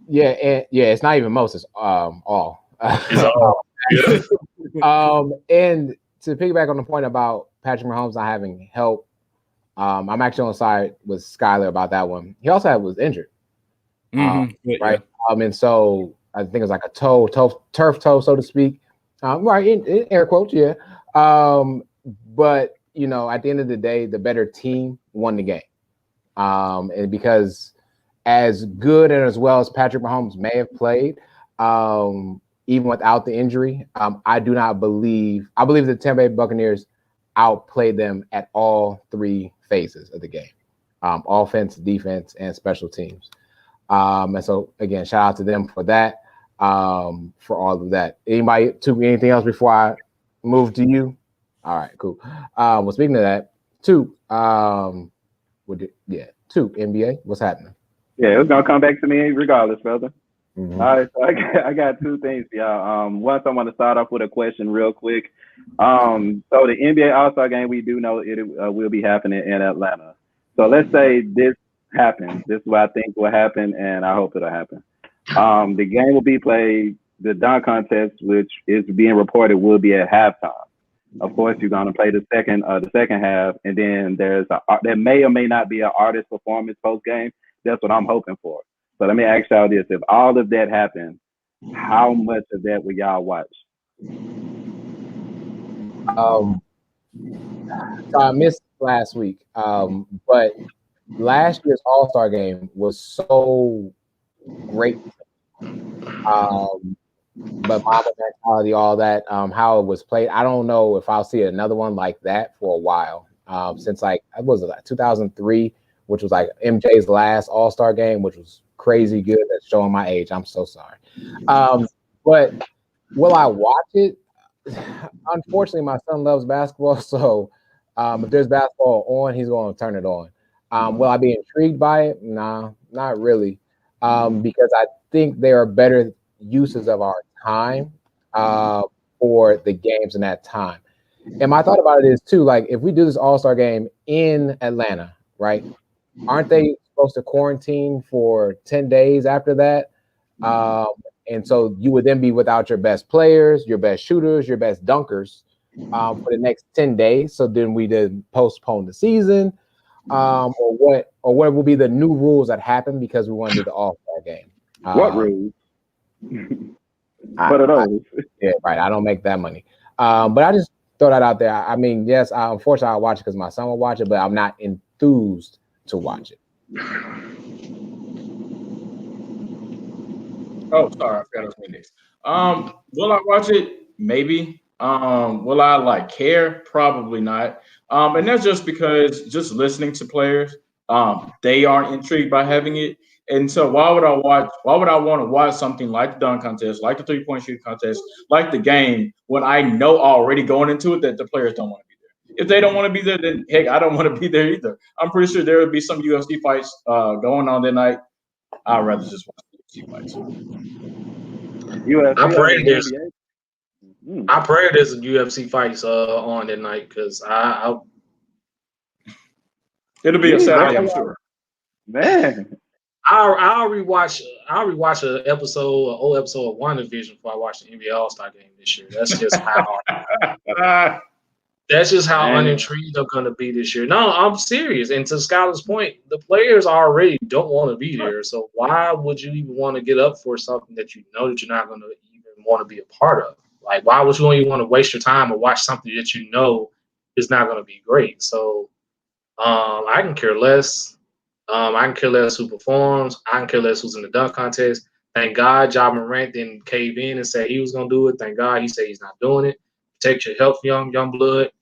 Yeah, it's not even most. It's all. It's all. Yeah. And to piggyback on the point about Patrick Mahomes not having help, I'm actually on the side with Skyler about that one. He also was injured, right? Yeah. And so I think it was like a turf toe, so to speak. Right, in air quotes, yeah. But you know, at the end of the day, the better team won the game. And because as good and as well as Patrick Mahomes may have played, even without the injury, I believe the Tampa Bay Buccaneers outplayed them at all 3 phases of the game, offense, defense, and special teams. And so again, shout out to them for that, for all of that. Anybody took anything else before I move to you? All right, cool. Well, speaking of that, 2 NBA. What's happening? Yeah, it's gonna come back to me regardless, brother. All right, so I got two things for y'all. Once I want to start off with a question real quick. So the NBA All-Star Game, we do know it will be happening in Atlanta. So let's say this happens. This is what I think will happen, and I hope it'll happen. The game will be played. The dunk contest, which is being reported, will be at halftime. Of course, you're gonna play the second half, and then there may or may not be an artist performance post game. That's what I'm hoping for. So let me ask y'all this: if all of that happened, how much of that will y'all watch? So I missed last week, but last year's All-Star Game was so great. But Mamba mentality, all that, how it was played. I don't know if I'll see another one like that for a while. Since like, what was it, like 2003, which was like MJ's last All-Star Game, which was crazy good. That's showing my age. I'm so sorry. But will I watch it? Unfortunately, my son loves basketball, so if there's basketball on, he's going to turn it on. Will I be intrigued by it? Nah, not really, because I think there are better uses of our time for the games in that time. And my thought about it is too, like if we do this All-Star Game in Atlanta, right? Aren't they supposed to quarantine for 10 days after that? And so you would then be without your best players, your best shooters, your best dunkers for the next 10 days. So then we did postpone the season, or what will be the new rules that happen because we want to do the All-Star Game? What rules? What are those? Yeah, right. I don't make that money. But I just throw that out there. I mean, yes, unfortunately I'll watch it because my son will watch it, but I'm not enthused to watch it. Oh, sorry, I forgot it was me next. Will I watch it? Maybe. Will I like care? Probably not. And that's just because just listening to players, they aren't intrigued by having it. And so why would I want to watch something like the dunk contest, like the 3-point shoot contest, like the game, when I know already going into it that the players don't want to be there? If they don't want to be there, then heck, I don't want to be there either. I'm pretty sure there would be some UFC fights going on that night. I'd rather just watch the UFC fights. I pray there's a UFC fights on that night because it'll be a Saturday, I'm sure. Man. I'll rewatch an old episode of WandaVision before I watch the NBA All-Star Game this year. That's just how unintrigued I'm gonna be this year. No, I'm serious. And to Skylar's point, the players already don't want to be there. So why would you even want to get up for something that you know that you're not gonna even want to be a part of? Like, why would you even want to waste your time or watch something that you know is not gonna be great? So I can care less. I can care less who performs. I can care less who's in the dunk contest. Thank God Ja Morant didn't cave in and say he was going to do it. Thank God he said he's not doing it. Protect your health, young blood.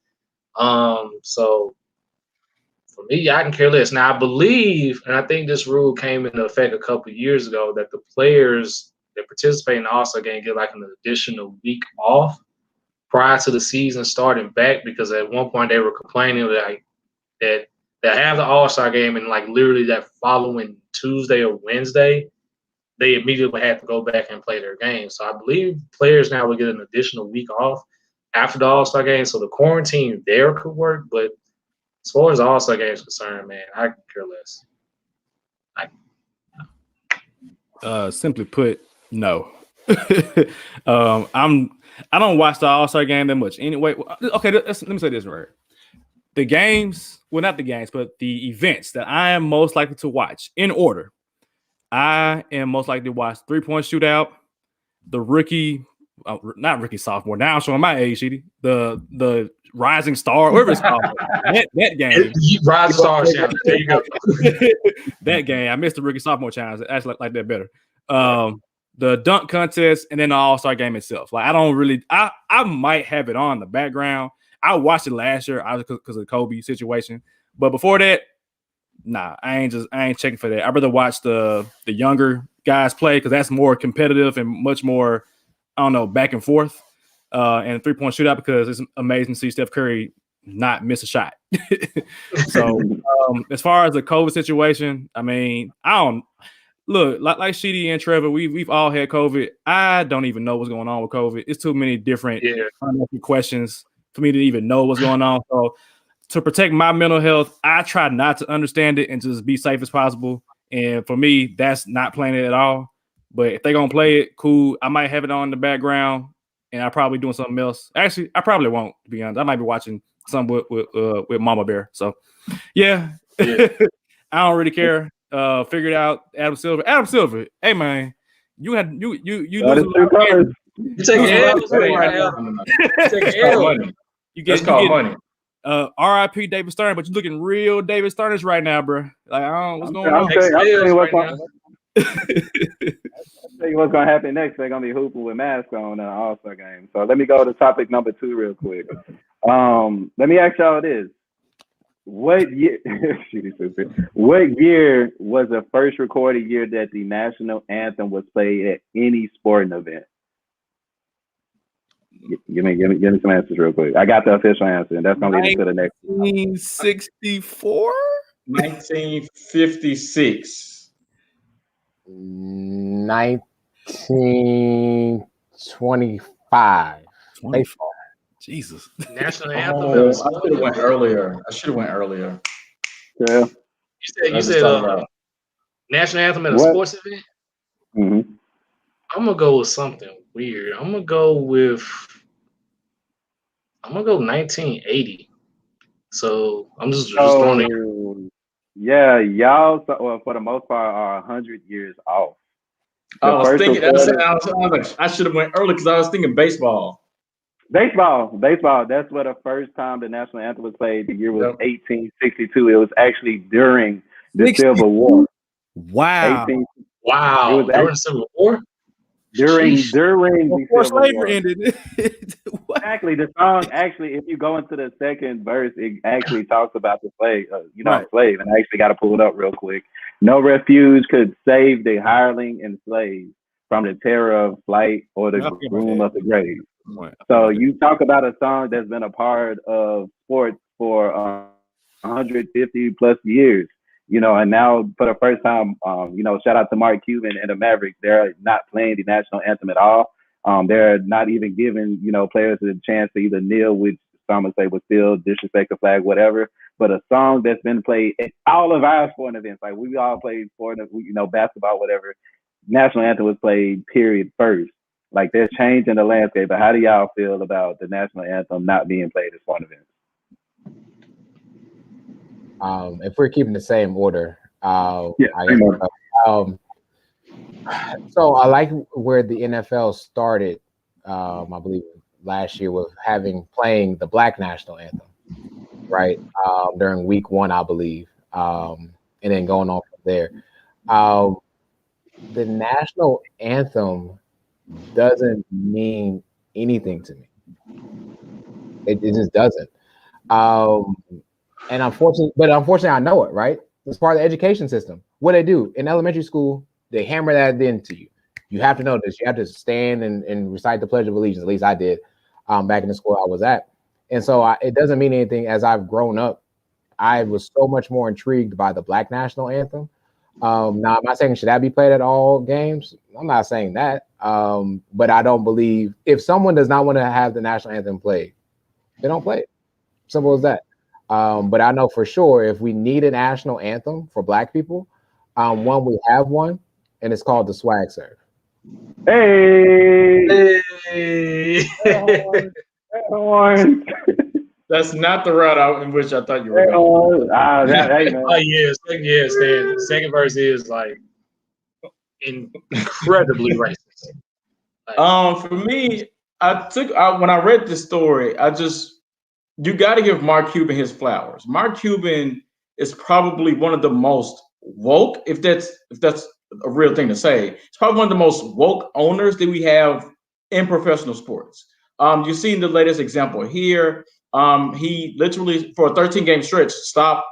So for me, I can care less. Now, I believe, and I think this rule came into effect a couple of years ago, that the players that participate in the All-Star Game get like an additional week off prior to the season starting back, because at one point they were complaining that they have the All-Star Game and like literally that following Tuesday or Wednesday, they immediately had to go back and play their game. So I believe players now will get an additional week off after the All-Star Game. So the quarantine there could work, but as far as the All-Star Game is concerned, man, I can care less. Simply put, no. I don't watch the All-Star Game that much anyway. Okay, let me say this right. The games, well, not the games, but the events that I am most likely to watch in order. I am most likely to watch 3-point shootout, the rookie, not rookie sophomore. Now I'm showing my age, Sheedy. The rising star, whatever it's called. that game. Rising star challenge. There you go. That game. I missed the rookie sophomore challenge. I actually like that better. The dunk contest and then the All-Star Game itself. Like I don't really. I might have it on in the background. I watched it last year because of the Kobe situation, but before that, nah, I ain't checking for that. I'd rather watch the younger guys play because that's more competitive and much more, I don't know, back and forth. And 3-point shootout because it's amazing to see Steph Curry not miss a shot. So as far as the COVID situation, I mean, look, like Sheedy and Trevor, we've all had COVID. I don't even know what's going on with COVID. It's too many different unanswered questions for me to even know what's going on. So to protect my mental health, I try not to understand it and just be safe as possible. And for me, that's not playing it at all. But if they're gonna play it, cool. I might have it on in the background, and I probably doing something else. Actually, I probably won't, to be honest. I might be watching something with Mama Bear. So yeah. I don't really care. Figure it out. Adam Silver. Hey man, you lose You take L's right now. You take L's. That's called money. R.I.P. David Stern, but you're looking real David Sternish right now, bro. Like, what's going on? I'll tell you what's gonna happen next. They're gonna be hooping with masks on in the All-Star game. So let me go to topic number 2 real quick. Let me ask y'all this. What year was the first recorded year that the national anthem was played at any sporting event? Give me some answers real quick. I got the official answer, and that's gonna lead into the next. 1964? 1956. 1925. Baseball. Jesus. National anthem. I should have went earlier. Yeah. You said national anthem at a sports event? Mm-hmm. I'm gonna go with something weird. I'm gonna go 1980. So I'm just throwing it. Yeah, y'all. Well, for the most part, are 100 years off. I was thinking. I should have went early because I was thinking baseball. Baseball. That's where the first time the national anthem was played. The year was 1862. It was actually during the Civil War. Wow. Wow. During the Civil War? During before slavery ended. Exactly. The song actually, if you go into the second verse, it actually talks about the slave, slave. And I actually got to pull it up real quick. No refuge could save the hireling and slave from the terror of flight or the gloom of the grave. So you talk about a song that's been a part of sports for 150 plus years, and now for the first time, shout out to Mark Cuban and the Mavericks. They're not playing the national anthem at all. They're not even giving, players a chance to either kneel, which some would say would still disrespect the flag, whatever. But a song that's been played at all of our sporting events, like we all played sport, basketball, whatever. National anthem was played, period, first. Like there's change in the landscape. But how do y'all feel about the national anthem not being played at sporting events? If we're keeping the same order, so I like where the NFL started. I believe last year with playing the Black national anthem, right? During week 1, I believe, and then going on from there. The national anthem doesn't mean anything to me. It just doesn't. And unfortunately, I know it, right? It's part of the education system. What they do in elementary school, they hammer that into you. You have to know this. You have to stand and recite the Pledge of Allegiance. At least I did back in the school I was at. And so it doesn't mean anything. As I've grown up, I was so much more intrigued by the Black national anthem. Now, I'm not saying should that be played at all games. I'm not saying that. But I don't believe if someone does not want to have the national anthem played, they don't play it. Simple as that. But I know for sure if we need a national anthem for Black people, we have one, and it's called the Swag Surf. Hey! That's not the route in which I thought you were going. Stan. Second verse is like incredibly racist. For me, when I read this story, you got to give Mark Cuban his flowers. Mark Cuban is probably one of the most woke, if that's a real thing to say. It's probably one of the most woke owners that we have in professional sports. You've seen the latest example here. He literally, for a 13-game stretch, stopped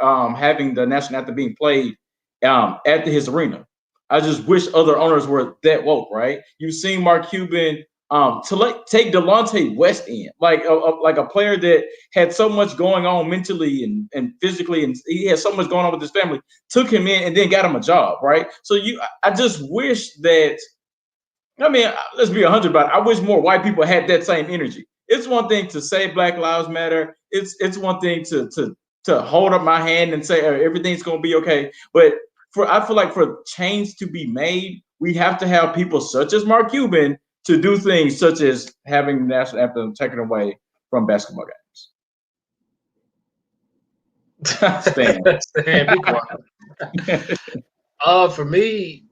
having the national anthem being played at his arena. I just wish other owners were that woke, right? You've seen Mark Cuban to take Delonte West in, like a player that had so much going on mentally and physically, and he had so much going on with his family, took him in and then got him a job, right? So I just wish that, I mean, let's be 100 about it. I wish more white people had that same energy. It's one thing to say Black Lives Matter. It's one thing to hold up my hand and say everything's going to be okay. But I feel like for change to be made, we have to have people such as Mark Cuban to do things such as having the national anthem taken away from basketball games. Stan, be quiet. For me,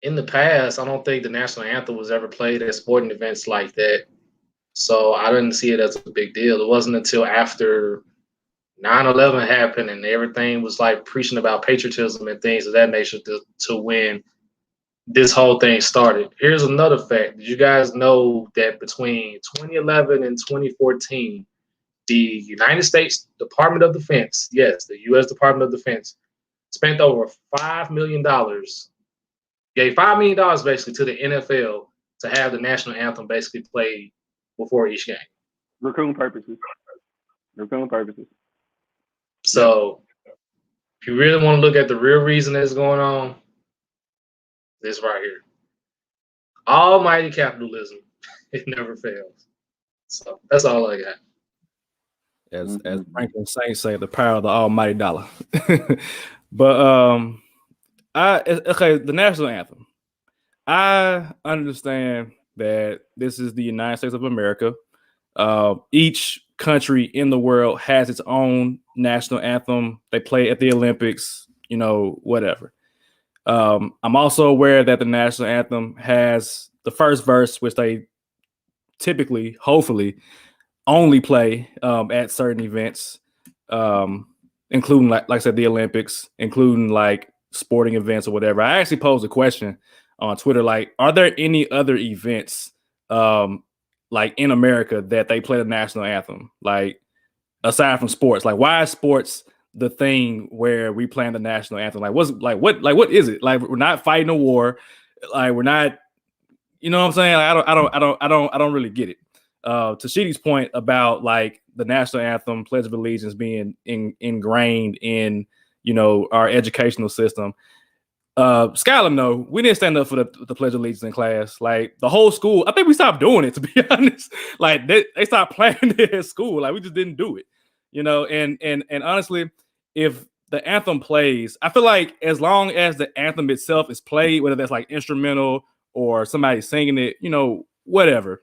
in the past, I don't think the national anthem was ever played at sporting events like that. So I didn't see it as a big deal. It wasn't until after 9/11 happened and everything was like preaching about patriotism and things of that nature to when this whole thing started. Here's another fact. Did you guys know that between 2011 and 2014, the United States Department of Defense, yes, the U.S. Department of Defense, spent over $5 million, gave $5 million basically to the NFL to have the national anthem basically played before each game. Raccoon purposes. So if you really want to look at the real reason that's going on, this right here. Almighty capitalism. It never fails. So that's all I got. As Franklin Saint say, the power of the almighty dollar. But the national anthem. I understand that this is the United States of America. Each country in the world has its own national anthem. They play at the Olympics, whatever. I'm also aware that the national anthem has the first verse, which they typically, hopefully, only play at certain events, including, like I said, the Olympics, including like sporting events or whatever. I actually posed a question on Twitter, like, are there any other events like in America that they play the national anthem, like aside from sports? Like, why is sports the thing where we play the national anthem? Like, what is it? Like, we're not fighting a war. Like, we're not, you know what I'm saying? Like, I don't really get it. To Sheedy's point about like the national anthem, Pledge of Allegiance being ingrained in, our educational system. Skylar, no, we didn't stand up for the Pledge of Allegiance in class. Like, the whole school, I think we stopped doing it, to be honest. Like, they stopped playing it at school. Like, we just didn't do it, and honestly, if the anthem plays, I feel like as long as the anthem itself is played, whether that's like instrumental or somebody singing it, whatever,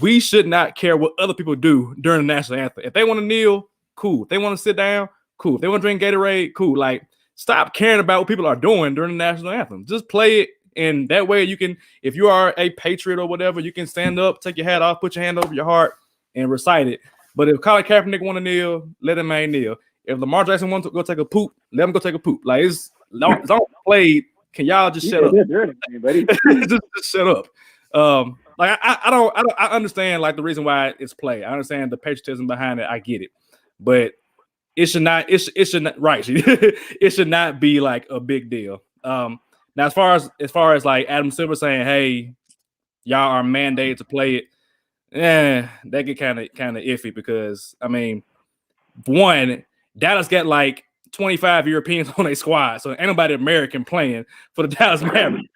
we should not care what other people do during the national anthem. If they want to kneel, cool. If they want to sit down, cool. If they want to drink Gatorade, cool. Like, stop caring about what people are doing during the national anthem. Just play it, and that way you can, if you are a patriot or whatever, you can stand up, take your hat off, put your hand over your heart, and recite it. But if Colin Kaepernick want to kneel, let him kneel. If Lamar Jackson wants to go take a poop, let him go take a poop. Like, it's all played. Can y'all just shut up? just shut up. Like, I understand like the reason why it's played. I understand the patriotism behind it. I get it, but it should not. It should not. Right. It should not be like a big deal. Now, as far as like Adam Silver saying, "Hey, y'all are mandated to play it," that get kind of iffy, because I mean, one, Dallas got like 25 Europeans on their squad, so ain't nobody American playing for the Dallas Mavericks.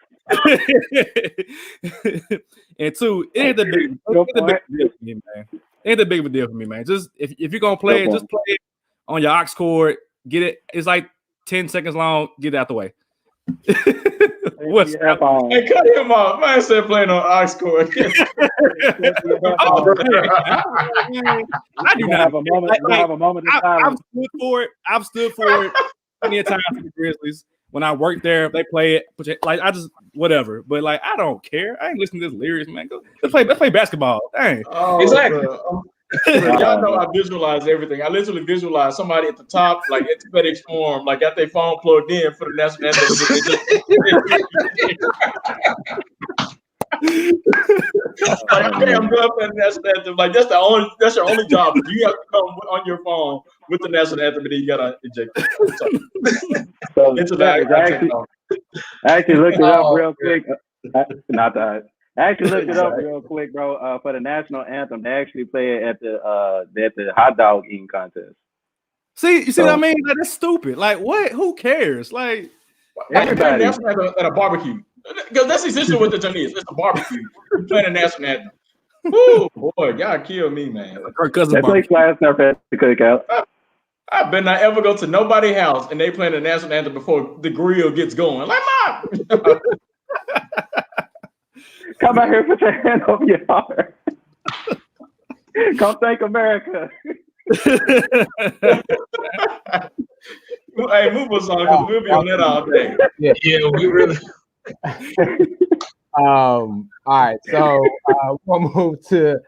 And two, it ain't the big deal for me, man. Ain't the big of a deal for me, man. Just if you're gonna play it, just play it on your aux cord. Get it. It's like 10 seconds long. Get it out the way. What's hey, cut him off. Man said playing on aux cord. I do not have a moment. Have a moment of silence. I've stood for it plenty of times for the Grizzlies. When I worked there, they play it. Like, I just whatever. But like, I don't care. I ain't listening to this lyrics, man. Let's play basketball. Dang. Exactly. Y'all know I visualize everything. I literally visualize somebody at the top, like at the FedEx Forum, like got their phone plugged in for the national anthem. I'm good for the national anthem. Like, that's your only job. You have to come on your phone with the national anthem, and then you gotta eject it. So I actually looked it up real quick. Not that. I actually looked it up real quick, bro. For the national anthem, they actually play it at the hot dog eating contest. See, you see what I mean? Like, that's stupid. Like, what? Who cares? Like, everybody at a barbecue. Because that's essentially what the term is. It's a barbecue. You're playing a national anthem. Woo, boy, y'all kill me, man. That's like class stuff at the cookout. I better not ever go to nobody's house and they playing the national anthem before the grill gets going. Like, Mom! Come out here, put your hand over your heart. Come thank America. Hey, move us on because we'll be on that all day. Yeah, we really. All right, so we'll move to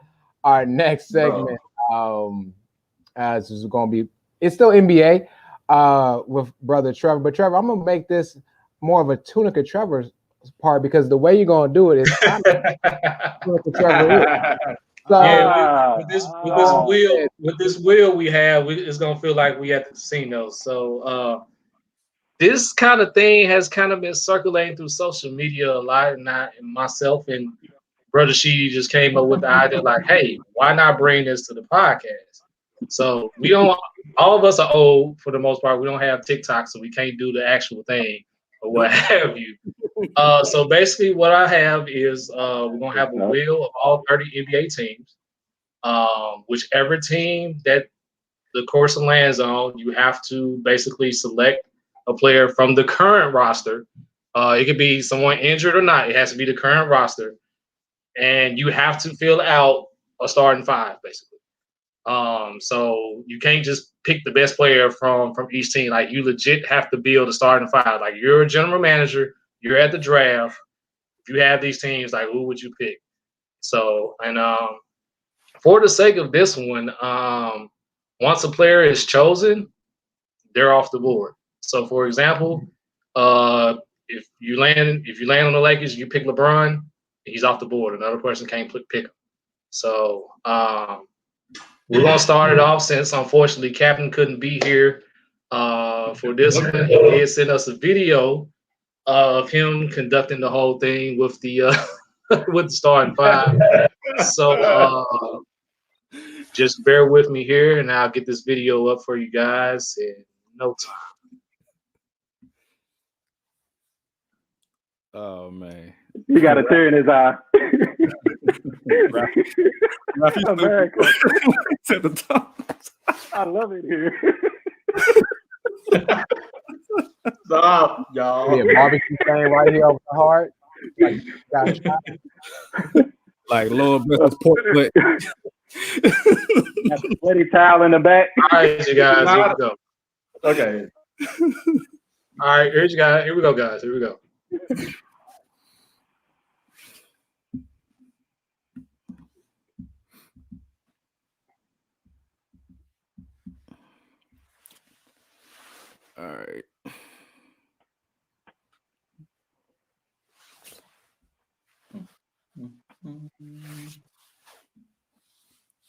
our next segment. This is going to be, it's still NBA with brother Trevor, but Trevor, I'm gonna make this more of a Tunica Trevor part because the way you're gonna do it is kind of Tunica Trevor. So, yeah, with this wheel we have, it's gonna feel like we at the casino. So this kind of thing has kind of been circulating through social media a lot, and myself and Brother Sheedy just came up with the idea like, hey, why not bring this to the podcast? So we don't. All of us are old for the most part. We don't have TikTok, so we can't do the actual thing or what have you. So basically, what I have is we're gonna have a wheel of all 30 NBA teams. Whichever team that the course lands on, you have to basically select a player from the current roster. It could be someone injured or not. It has to be the current roster, and you have to fill out a starting five, basically. So you can't just pick the best player from each team. Like, you legit have to build a starting five. Like, you're a general manager, you're at the draft. If you have these teams, like, who would you pick? So, and for the sake of this one, once a player is chosen, they're off the board. So, for example, if you land on the Lakers, you pick LeBron, he's off the board. Another person can't pick him. So, we're gonna start it off since unfortunately Captain couldn't be here for this one. He did send us a video of him conducting the whole thing with the with the starting five. So just bear with me here, and I'll get this video up for you guys in no time. Oh man, he got a tear in his eye. America. At the top. I love it here. Stop, y'all. Yeah, barbecue thing right here over the heart. Like Lord bless his pork butt. Got the sweaty towel in the back. All right, you guys, here we go. Okay. All right, here we go, guys. Here we go. All right.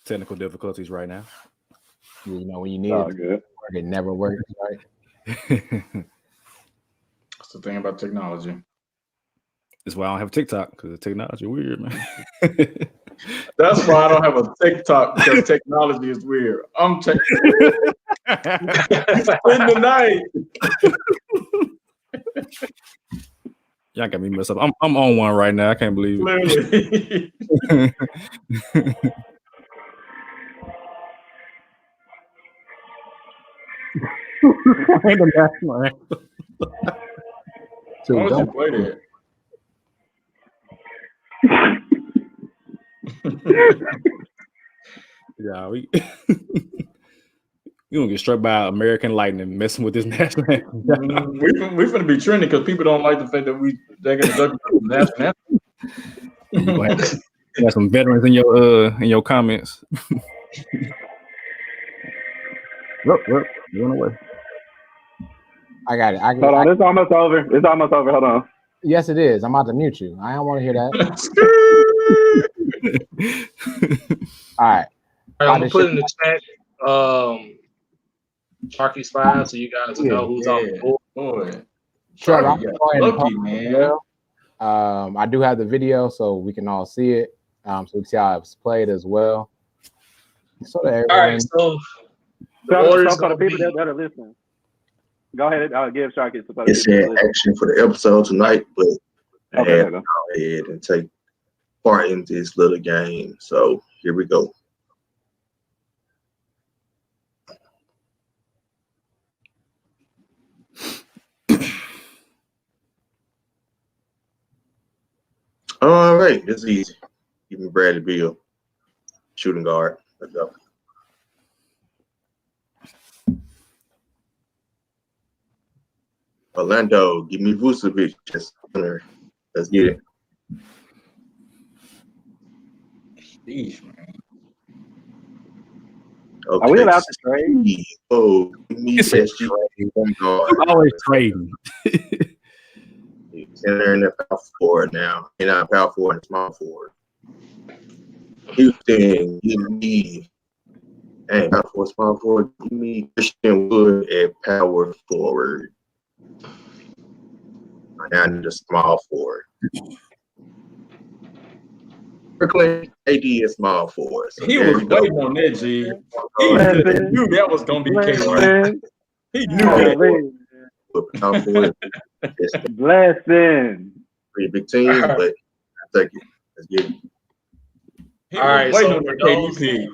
Technical difficulties right now. You know, when you need it never works, right? That's the thing about technology. That's why I don't have TikTok, because the technology weird, man. That's why I don't have a TikTok, because technology is weird. I'm in the night. Y'all got me messed up. I'm on one right now. I can't believe it. Why don't you play that? Yeah, we gonna get struck by American lightning messing with this national anthem. We're gonna be trending because people don't like the fact that they're gonna duck the national anthem. You got some veterans in your comments. Look, you went away. I got it. Hold on, it's almost over. It's almost over. Hold on. Yes, it is. I'm about to mute you. I don't want to hear that. All right. I'm gonna put in the chat Sharky's 5 so you guys know who's on the board. Boy. Trevor, I'm lucky, man. I do have the video, so we can all see it. So we can see how it's played as well. So that everyone... All right, so the So order's for the gonna people be. that are listening, go ahead. I'll give Sharky some. It said action for the episode tonight, but I Okay, had to go ahead and take part in this little game. So here we go. All right, this is easy. Give me Bradley Beal, shooting guard. Let's go. Orlando, give me Vucevic. Let's get it. Sheesh, man. Okay. Are we allowed to trade? Oh, give me It's a SG point guard. Always trading. They're in the power forward now. They're not power forward and small forward. Houston, give me power forward, small forward. Give me Christian Wood at power forward. Now I need a small forward. Brooklyn, AD is small forward. So He was waiting on that, G. He knew that was gonna be KD. He knew that. Power forward. Blessing. Pretty big team, but I take it. Let's get it. He All right, was waiting so on for the those, KD.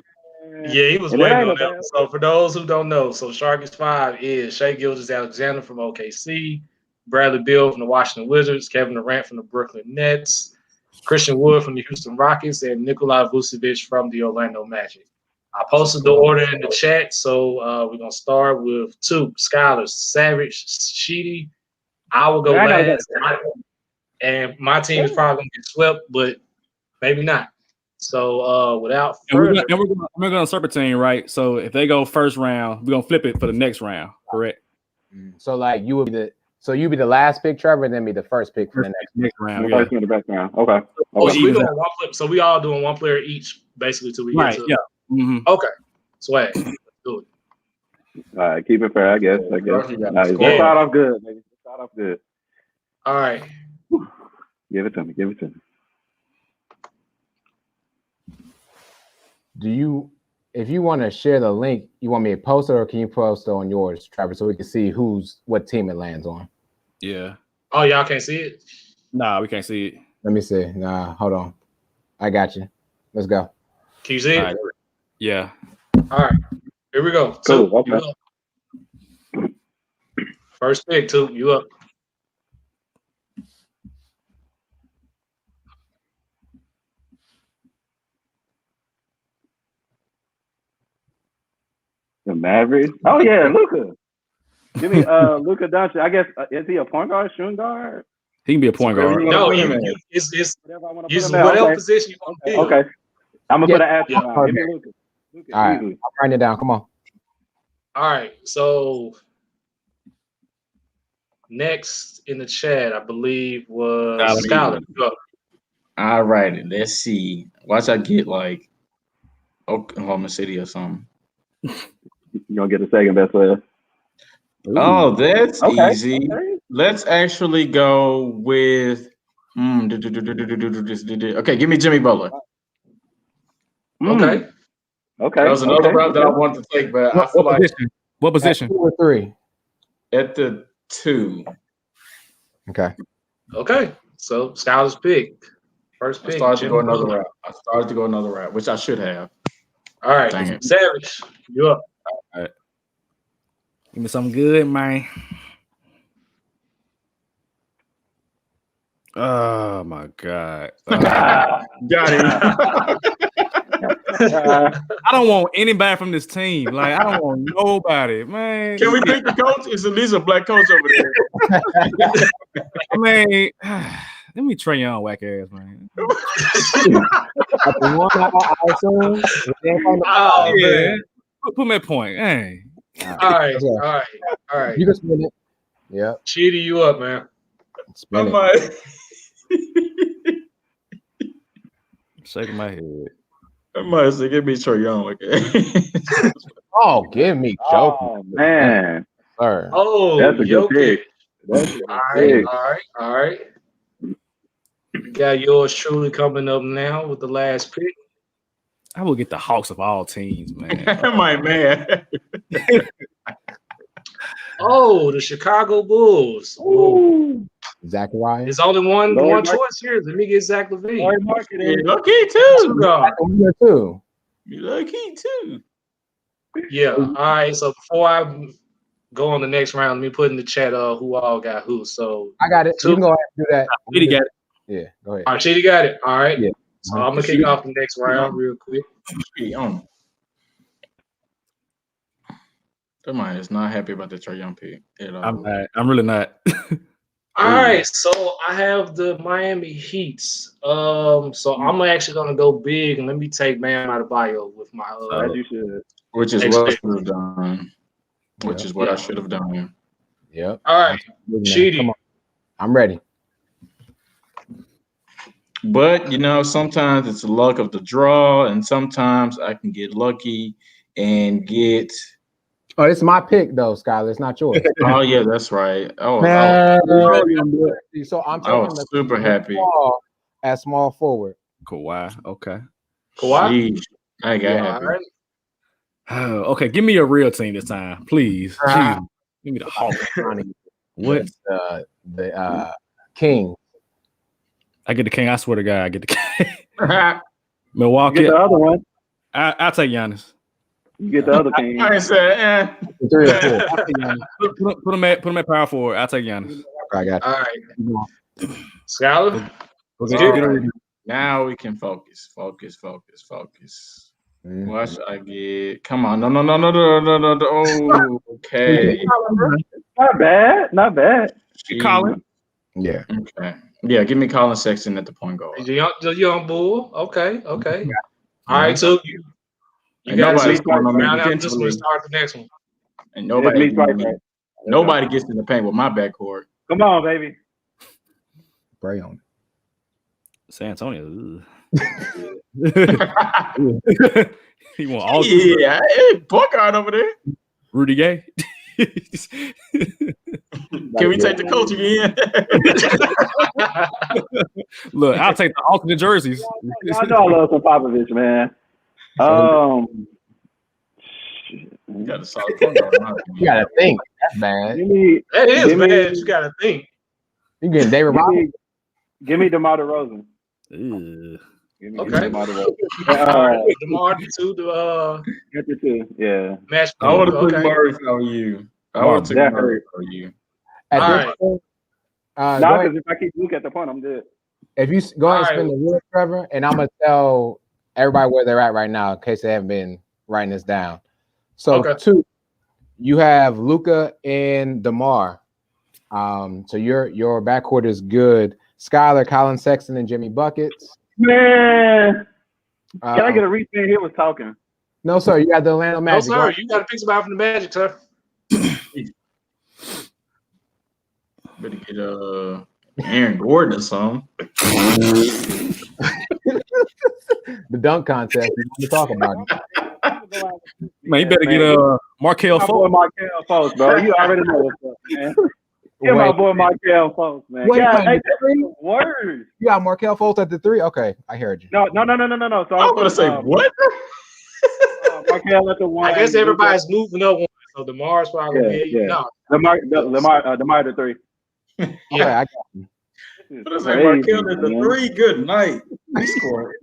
yeah, he was And waiting that ain't on no that. bad- So for those who don't know, so Sharky's 5 is Shai Gilgeous-Alexander from OKC, Bradley Beal from the Washington Wizards, Kevin Durant from the Brooklyn Nets, Christian Wood from the Houston Rockets, and Nikola Vucevic from the Orlando Magic. I posted the order in the chat, so we're going to start with 2, Skylar, Savage, Sheedy. I will go Yeah, I know last, and my team is probably going to get swept, but maybe not. So without further, we're gonna serpentine, right? So if they go first round, we're gonna flip it for the next round, correct? So like you would be the last pick, Trevor, and then be the first pick for the next round. Yeah. In the background. Okay. Oh, Okay. so we doing one player. So we all doing one player each, basically, till we Right. get to. Yeah. Mm-hmm. Okay. Swag. Let's do it. All right. Keep it fair, I guess. Nice. Let's start off good, baby. Let's start off good. All right. Give it to me. Give it to me. If you want to share the link, you want me to post it, or can you post it on yours, Trevor, so we can see what team it lands on? Yeah. Oh, y'all can't see it? Nah, we can't see it. Let me see. Nah, hold on. I got you. Let's go. Can you see it? All right. Yeah. All right. Here we go. Cool. Two, Okay. you up. First pick, 2, you up. The Mavericks. Oh yeah, Luka. Give me Luka Doncic. I guess is he a point guard, shooting guard? He can be a point guard. No, put him in. it's Whatever I want to put use him at. whatever Okay. position you want to be. Okay. I'm gonna Yeah. put an asterisk on. Give me Okay. Luka. Luka, All right. easily. I'm writing it down. Come on. All right. So next in the chat, I believe, was Skylar. Skylar. Go. All right, let's see. Watch I get like Oklahoma City or something. You gonna get the second best player? Oh, that's Okay. easy. Okay. Let's actually go with. Okay, give me Jimmy Butler. Okay. Okay. That was another okay. route that I wanted to take, but I feel What like position? What position? 2 or 3. at the 2, Okay. Okay. So Skylar's pick. First I pick. started to Jimmy go another Butler. route. I started to go another route, which I should have. All right. Dang it. Savage. You up. Give me something good, man. Oh my God. Got it. I don't want anybody from this team. Like, I don't want nobody, man. Can we pick the coach? It's at least a black coach over there. I mean, let me Trae Young whack ass, man. Oh, Yeah. man. Put me a point. Hey. All right. Yeah. All right. All right. You can spin it. Yeah. Cheetah, you up, man. I Spin it. might. Shaking my head. I might say, give me Trae Young. Okay. Oh, give me joking. Oh man, Sir. Oh, that's a good Jokic. pick. That's a good All right. pick. All right. All right. Got yours truly coming up now with the last pick. I will get the Hawks of all teams, man. My man. Oh, the Chicago Bulls. Ooh. Zachariah. There's only one Lord choice here. Let me get Zach LaVine. Lord Marketing. You're lucky too. Here too. You're lucky too. Yeah. All right. So before I go on the next round, let me put in the chat who all got who. So I got it. You can go ahead and do that. He got it. Yeah, go ahead. all right, Shady got it. All right. Yeah. So I'm gonna kick off the next round real quick. Somebody is not happy about the Trae Young pick at all. I'm not. I'm really not. All right, so I have the Miami Heats. So I'm actually gonna go big and let me take Bam Adebayo with my. As you should. Which is what I should have done. Which is what I should have done. Yep. All right, Sheedy. Come on. I'm ready. But sometimes it's the luck of the draw, and sometimes I can get lucky and get. Oh, it's my pick though, Skyler. It's not yours. Oh yeah, that's right. Oh, Man. So I'm I taking was super happy. At small forward. Kawhi. Okay. Kawhi. Jeez, I got happy. All right. Okay, give me a real team this time, please. Jeez. Give me the Hawks. What? The King. I get the King. I swear to God, I get the King. Milwaukee. You get the other one. I'll take Giannis. You get the other King. I said, 3 or 4. Put him at power forward. I'll take Giannis. I got you. All right. Skyler. Right. Now we can focus. Mm-hmm. What should I get? Come on. No. Oh, okay. Not bad. Colin. Yeah. Okay. Yeah, give me Colin Sexton at the point guard. The young bull. Okay. All right, so you got nobody's to going on me I'm just defensively. gonna start the next one. And nobody gets in the paint with my backcourt. Come on, baby. Spray on. San Antonio. He want all. Yeah, hey, point guard over there. Rudy Gay. Can we take the coach again? Look, I'll take the alternate jerseys. I know I love some Popovich, man. You got a solid point guard. You gotta think. That's bad. That is bad. You gotta think. You getting David Robinson? Give me DeMar DeRozan. Okay. DeMar DeRozan. DeMar to the Yeah. match. I would have put Okay. Murray for you. I would have took Murray for you. At All this right. point, No, because if I keep Luke at the point, I'm good. if you go ahead and All spin the wheel, Trevor, and I'm gonna tell everybody where they're at right now in case they haven't been writing this down. So Okay. 2, you have Luka and DeMar. So your backcourt is good. Skyler, Colin Sexton, and Jimmy Buckets. Man, can I get a respin? He was talking. No, sir. You got the Orlando No, Magic. sir. You gotta pick somebody from the Magic, sir. Better get Aaron Gordon or something. The dunk contest. We want to talk about it. Man, you better get Markelle My boy Fultz. Markelle Fultz, bro. You already know what's up, man. Get my boy Markelle Fultz, man. Wait, God, wait, hey, that's words. You got Markelle Fultz at the 3? Okay, I heard you. No. So I was gonna say what? Markelle at the 1. I guess everybody's moving up one, so DeMar's probably Yeah. no. Lamar at the 3. Okay, Yeah. I got you. What is that? Markelle at the 3. Good night. He scored.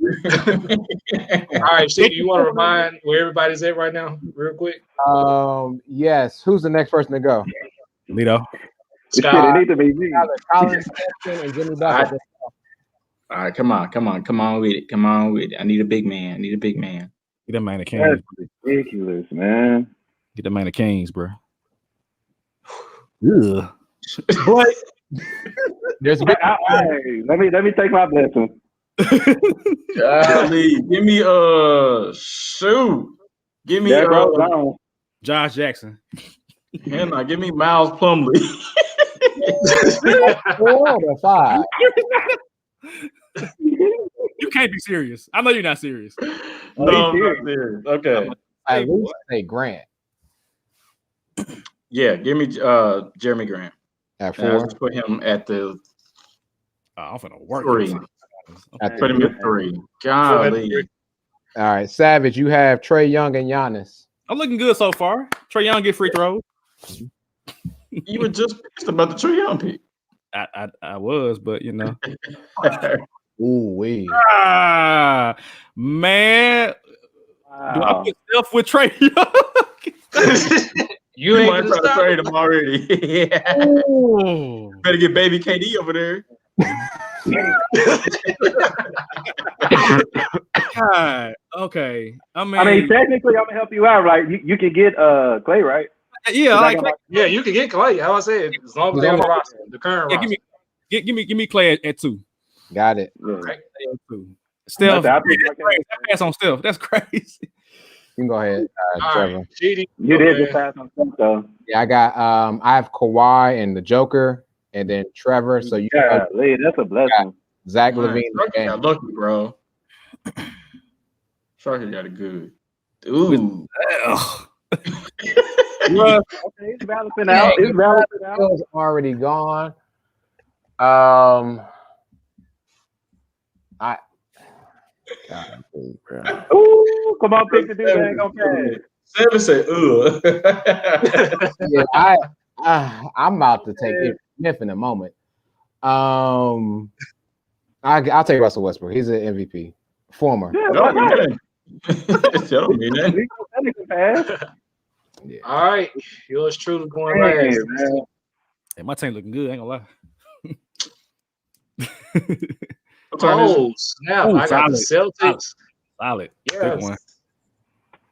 All right, Steve, you want to remind where everybody's at right now, real quick? Yes. Who's the next person to go? Lito. It need to be me. Colin Sexton and Jimmy Buckets. All right, come on with it. I need a big man. Get that man the Kings. That's ridiculous, man. Get that man the Kings, bro. Ugh. But there's big. Hey, let me take my blessing. Golly, give me shoot. Give me Josh Jackson. Hannah, give me Miles Plumlee. 4 or 5. You can't be serious. I know you're not serious. No, I'm not serious. Okay. At least say Grant Yeah, give me Jeremy Grant. at And I'll 4. just put him at the I'm finna work. 3. Put him at 3. Golly. All right, Savage, you have Trae Young and Giannis. I'm looking good so far. Trae Young get free throws. You were just pissed about the Trae Young pick. I was, but you know. Ooh, wee. Man. Wow. Do I put Steph with Trae Young? You might try to trade him already. Better get baby KD over there. God, okay. I mean, technically, I'm gonna help you out, right? You can get Clay, right? Yeah, yeah, you can get Clay. How I said, as long as they're on the roster, the current roster. Give me Clay at 2. Got it. Yeah. Right. Steph, pass on Steph. That's crazy. You can go ahead, Trevor. Right. GD, You did just pass on Steph, though. Yeah, I got I have Kawhi and the Joker, and then Trevor. So you got that's a blessing. Zach LaVine. Sharky got lucky, bro. Sharky got it good. Ooh. Okay, it's balancing out. It's balancing out. It's already gone. Ooh, come on, pick the dude that ain't gonna pass. 7 said, Yeah, I'm about to take it Smith in a moment. I'll take Russell Westbrook. He's an MVP. Former. Yeah, don't mean that. Yeah. All right, yours truly going last. Hey, my team looking good. I ain't gonna lie. Oh snap! I got the Celtics. Solid. Yes. Good one.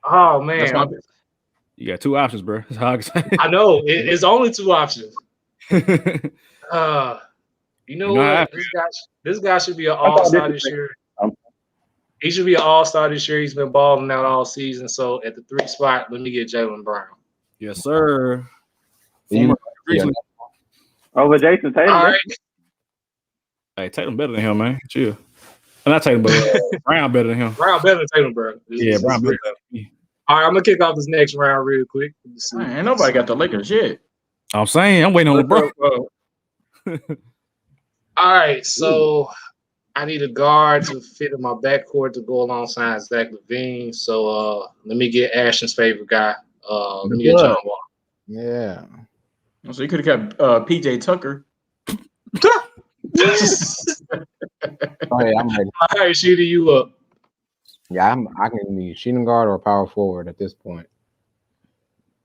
Oh man, you got 2 options, bro. That's how I can say. I know it's only 2 options. You know what? This guy should be an all-star this year. He should be an all-star this year. He's been balling out all season. So at the 3 spot, let me get Jaylen Brown. Yes, sir. Over Jason Tatum. All right. Hey, Tatum better than him, man. Chill. And I Tatum, but Brown better than him. Brown better than Tatum, bro. Yeah, Brown better than me. All right, I'm gonna kick off this next round real quick. Man, ain't nobody got the Lakers yet. I'm saying I'm waiting on LeBron. All right, so I need a guard to fit in my backcourt to go alongside Zach LaVine. So let me get Ashton's favorite guy. Let me get John Wall. Yeah. So you could have kept PJ Tucker. Oh yeah, I'm ready. All right, shooting you up. Yeah, I can be shooting guard or power forward at this point.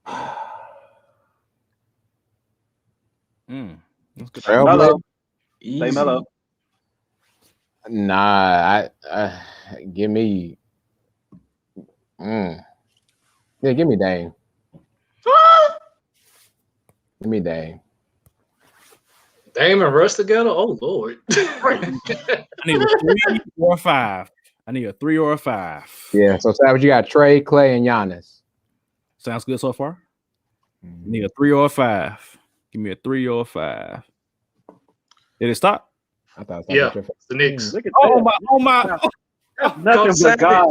That's good. Mellow. Say Mellow. Nah, give me. Yeah, give me Dame. Give me Dame. Dame and Russ together? Oh Lord! I need a 3 or a 5. I need a 3 or a 5. Yeah. So Savage, you got Trae, Clay, and Giannis. Sounds good so far. Need a 3 or a 5. Give me a 3 or a 5. Did it stop? I thought. Yeah, it's the Knicks. Look at Oh that. my! That's nothing but God.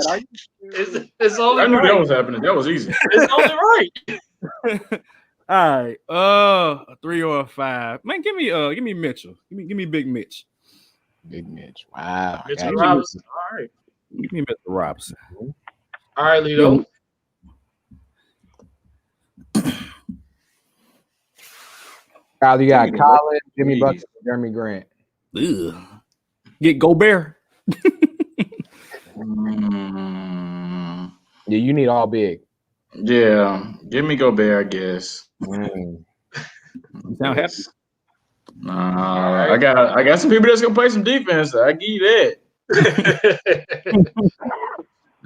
It's only I knew right. that was happening. That was easy. It's only right. All right, a 3 or a 5. Man, give me Mitchell. Give me Big Mitch. Big Mitch. Wow. Mitchell Robinson. All right. Give me Mr. Robinson. All right, Lito. Kyle, you got Colin, Jimmy Butler, Jeremy Grant. Ugh. Get Gobert. Yeah, you need all big. Yeah, give me Gobert, I guess. You sound happy. Nah, I got some people that's gonna play some defense. I give you that.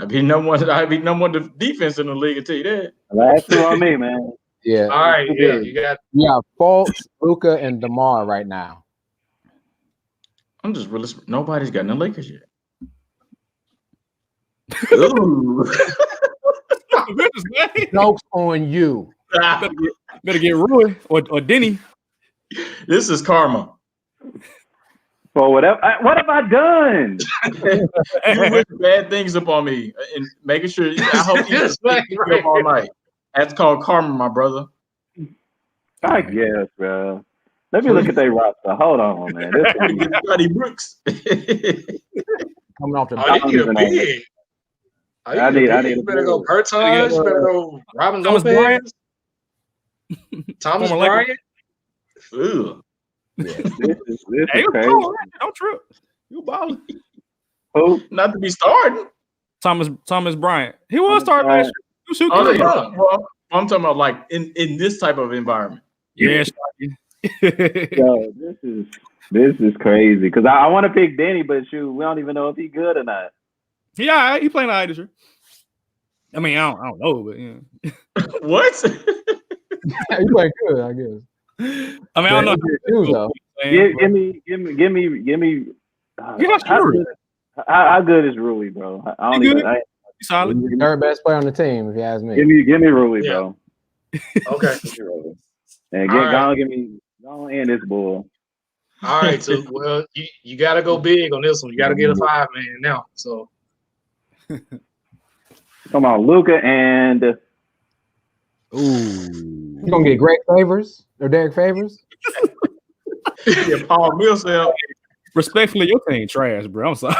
I be number one defense in the league. I tell you that. Last 2 on me, man. Yeah. All right. Yeah, you got Fultz, Luka, and DeMar right now. I'm just really nobody's got no Lakers yet. Ooh. Jokes on you. Better get Rui or Denny. This is karma. For whatever. What have I done? You wish bad things upon me and making sure. I hope you keep all night. That's called karma, my brother. I guess, bro. Let me look at their roster. Hold on, man. This is Scotty Brooks. Coming off the Oh, you need a big. I need You better go Bertans. You better go Robin Thomas Lopez. Bryant. Thomas Former Laker. Bryant. Ugh. this is Hey, you crazy. balling, man. Don't trip. You balling. Who? Not to be starting. Thomas Bryant. He was starting last year. You shoot Oh, three. no. Well, I'm talking about like in this type of environment. Yeah. Yo, this is crazy. Because I want to pick Danny, but shoot, we don't even know if he's good or not. Yeah, he playing all right this year. I mean, I don't know, but yeah. What? You play good, I guess. I mean, I don't know. Give me. How good is Rui, bro? I don't even. He's solid. Third best player on the team, if you ask me. Give me Rui, bro. Okay. And go end this bull. All right. So, well, you got to go big on this one. You got to get a 5-man now. So, come on, Luka and. Ooh. You gonna get Greg Favors or Derek Favors? Yeah, Paul Millsap. Respectfully, your team trash, bro. I'm sorry.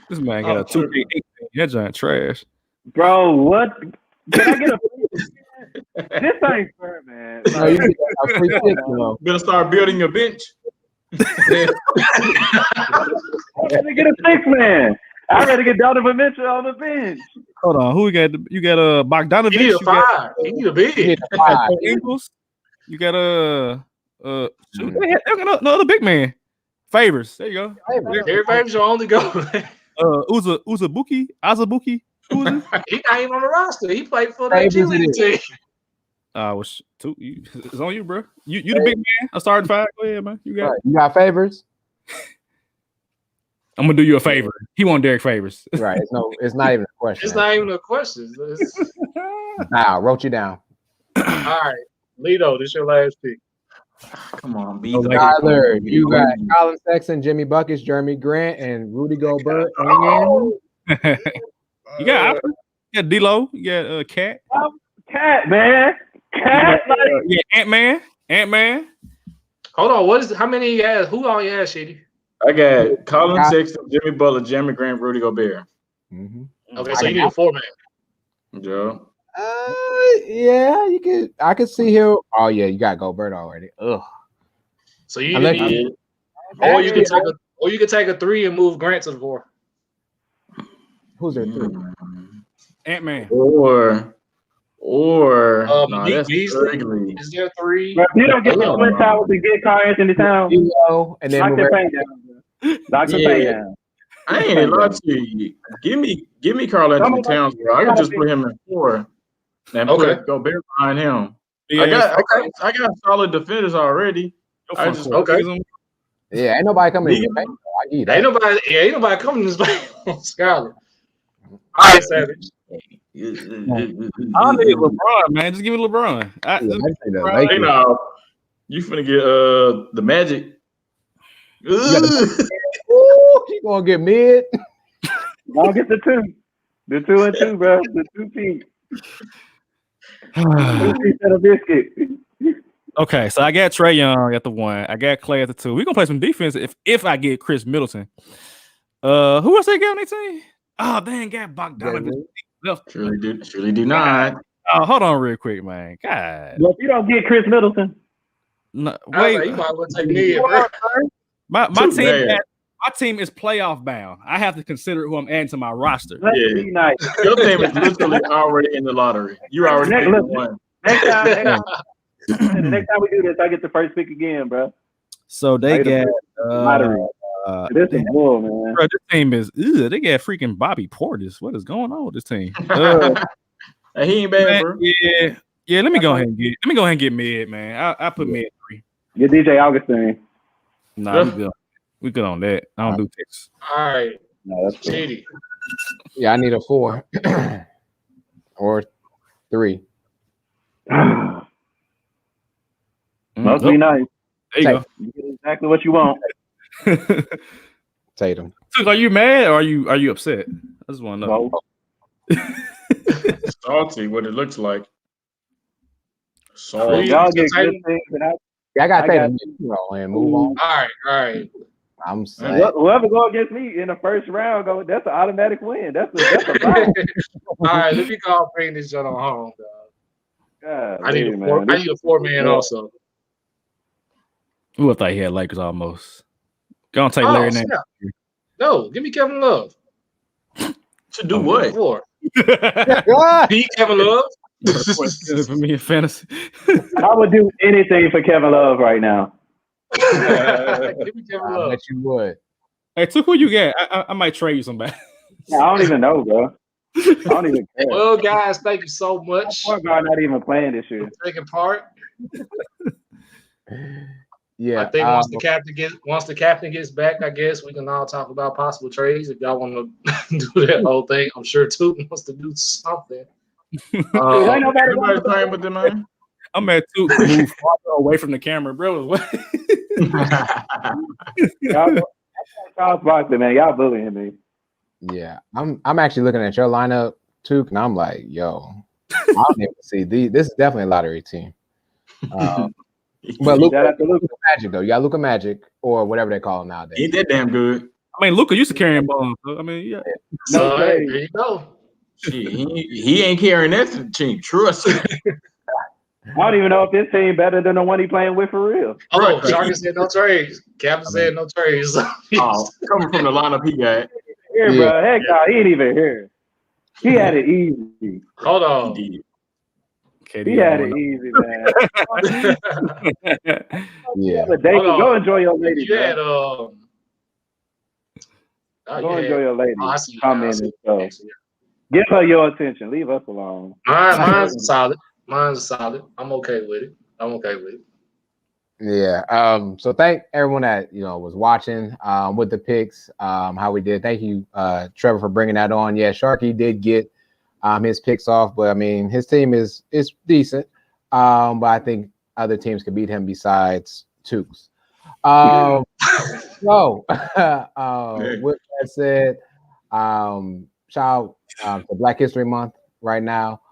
This man got a 2K18. That giant trash. Bro, what? Can I get a this ain't fair, man. No, you get a free kick, though. Better start building your bench. I gotta get a 6-man. I'd rather get Donovan Mitchell on the bench. Hold on, who we got? You got Bogdanovich. you need a 5. You need a big. You get a 5. Ingles. You got shoot, they got another big man. Favors. There you go. Derek Favors your only go. Azabuki. Who is it? He not even on the roster. He played for that G League team. It's on you, bro. You the big man. I started 5. Go ahead, man. You got it. You got Favors? I'm gonna do you a favor. He want Derek Favors. Right. It's not even a question. It's not even a question. Nah, wrote you down. All right. Lito, this your last pick. Come on, B. Tyler, you got Colin Sexton, Jimmy Buckets, Jeremy Grant, and Rudy Gobert. And You got D-Lo. You got Cat. Cat, man. Cat. Yeah, Ant-Man. Hold on. How many you has? Who all you has, Shitty? I got Colin Sexton, Jimmy Butler, Jeremy Grant, Rudy Gobert. Mm-hmm. Okay, so you need a 4-man. Joe. Yeah, you could. I could see him. Oh yeah, you got Gobert already. Ugh. So you need, or you can take a 3 and move Grant to the 4. Who's their 3? Ant-Man. Or Malik Beasley is there 3? Bro, you don't get the split towels and get Carl Anthony Towns. And then Knock the paint down. Knock the paint down. I ain't lie to you. Give me Carl Anthony Towns, bro. I can just put him in 4 and put Gobert behind him. Yeah, I got solid defenders already. I just Yeah, ain't nobody coming. Ain't nobody coming to this place. Skyler. All right, Savage. I need LeBron, man. Just give me LeBron. You finna get the Magic. He gonna get mid. I'll get the 2. The 2 and 2, bro. The 2 teams. 2 piece of a biscuit. Okay, so I got Trae Young at the 1. I got Clay at the 2. We're gonna play some defense if I get Chris Middleton. Who else they got on their team? Oh, they ain't got Bogdanovich. Surely do not. Oh, hold on real quick, man. God. Well, if you don't get Chris Middleton. No, wait. You might want to take me. My team is playoff bound. I have to consider who I'm adding to my roster. Yeah. Nice. Your team is literally already in the lottery. You already picked one. Next time we do this, I get the first pick again, bro. So they got lottery. This is bull, man. Bro, this team is they got freaking Bobby Portis. What is going on with this team? He ain't bad, bro. Yeah. Let me go ahead and get mid, man. I put mid 3. Get DJ Augustine. Nah, we good on that. I don't do picks. All right. No, that's cool. Shady. Yeah, I need a 4 or 3. Must be nice. There you go. You get exactly what you want. Tatum. Are you mad or are you upset? I just want to know. Salty, what it looks like. Well, Salty. y'all get good things, and I gotta I take got- the roll and move on. All right. I'm saying. whoever go against me in the first round, that's an automatic win. That's a bye. All right, let me go bring this shit on home, dog. God, I need a four-man also. Who I thought he had Lakers almost. Go on, take Larry Nance. Snap. No, give me Kevin Love. To do what? Four. God. Beat Kevin Love. For me in fantasy. I would do anything for Kevin Love right now. Give me Kevin I Love. bet you would. Hey, Took, who you get? I might trade you somebody. I don't even know, bro. I don't even care. Well, guys, thank you so much Point guard not even playing this year. for taking part. Yeah. I think once the captain gets back, I guess we can all talk about possible trades. If y'all want to do that whole thing, I'm sure Toot wants to do something. Ain't nobody Everybody playing with the man. I'm at Took move farther away from the camera, bro. Charles Barkley, man, y'all bullying me. Yeah, I'm actually looking at your lineup too, and I'm like, yo, I don't even see this is definitely a lottery team. But Luka Magic though, you got Luka Magic or whatever they call him nowadays. Ain't that damn good? I mean, Luka used to carry him ball. So, I mean, yeah. So there you go. Shit, he ain't carrying that to the team. Trust me. I don't even know if this team better than the one he playing with for real. Oh, Sharky said no trades. Captain said no trades. Coming from the lineup he got. Here, bro. Heck no, he ain't even here. He had it easy. Hold on. He did. He had it easy, man. Yeah. Go enjoy your lady. You had Go enjoy your lady. I see. Come in and stuff. Give her your attention. Leave us alone. Mine's solid. I'm okay with it. Yeah. So thank everyone that was watching with the picks. How we did. Thank you, Trevor, for bringing that on. Yeah, Sharky did get his picks off, but I mean his team is decent. But I think other teams could beat him besides Tukes. So with that said, shout out to Black History Month right now.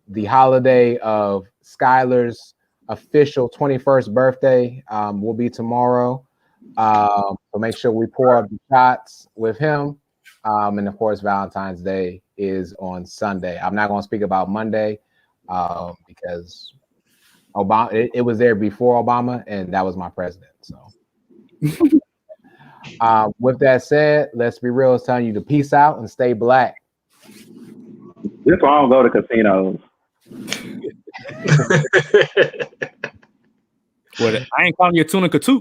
The holiday of Skylar's official 21st birthday will be tomorrow. So make sure we pour up the shots with him. And of course, Valentine's Day is on Sunday. I'm not going to speak about Monday because Obama. It was there before Obama, and that was my president. So, with that said, let's be real. It's telling you to peace out and stay black. This why I don't go to casinos. Well, I ain't calling you a tuna katook.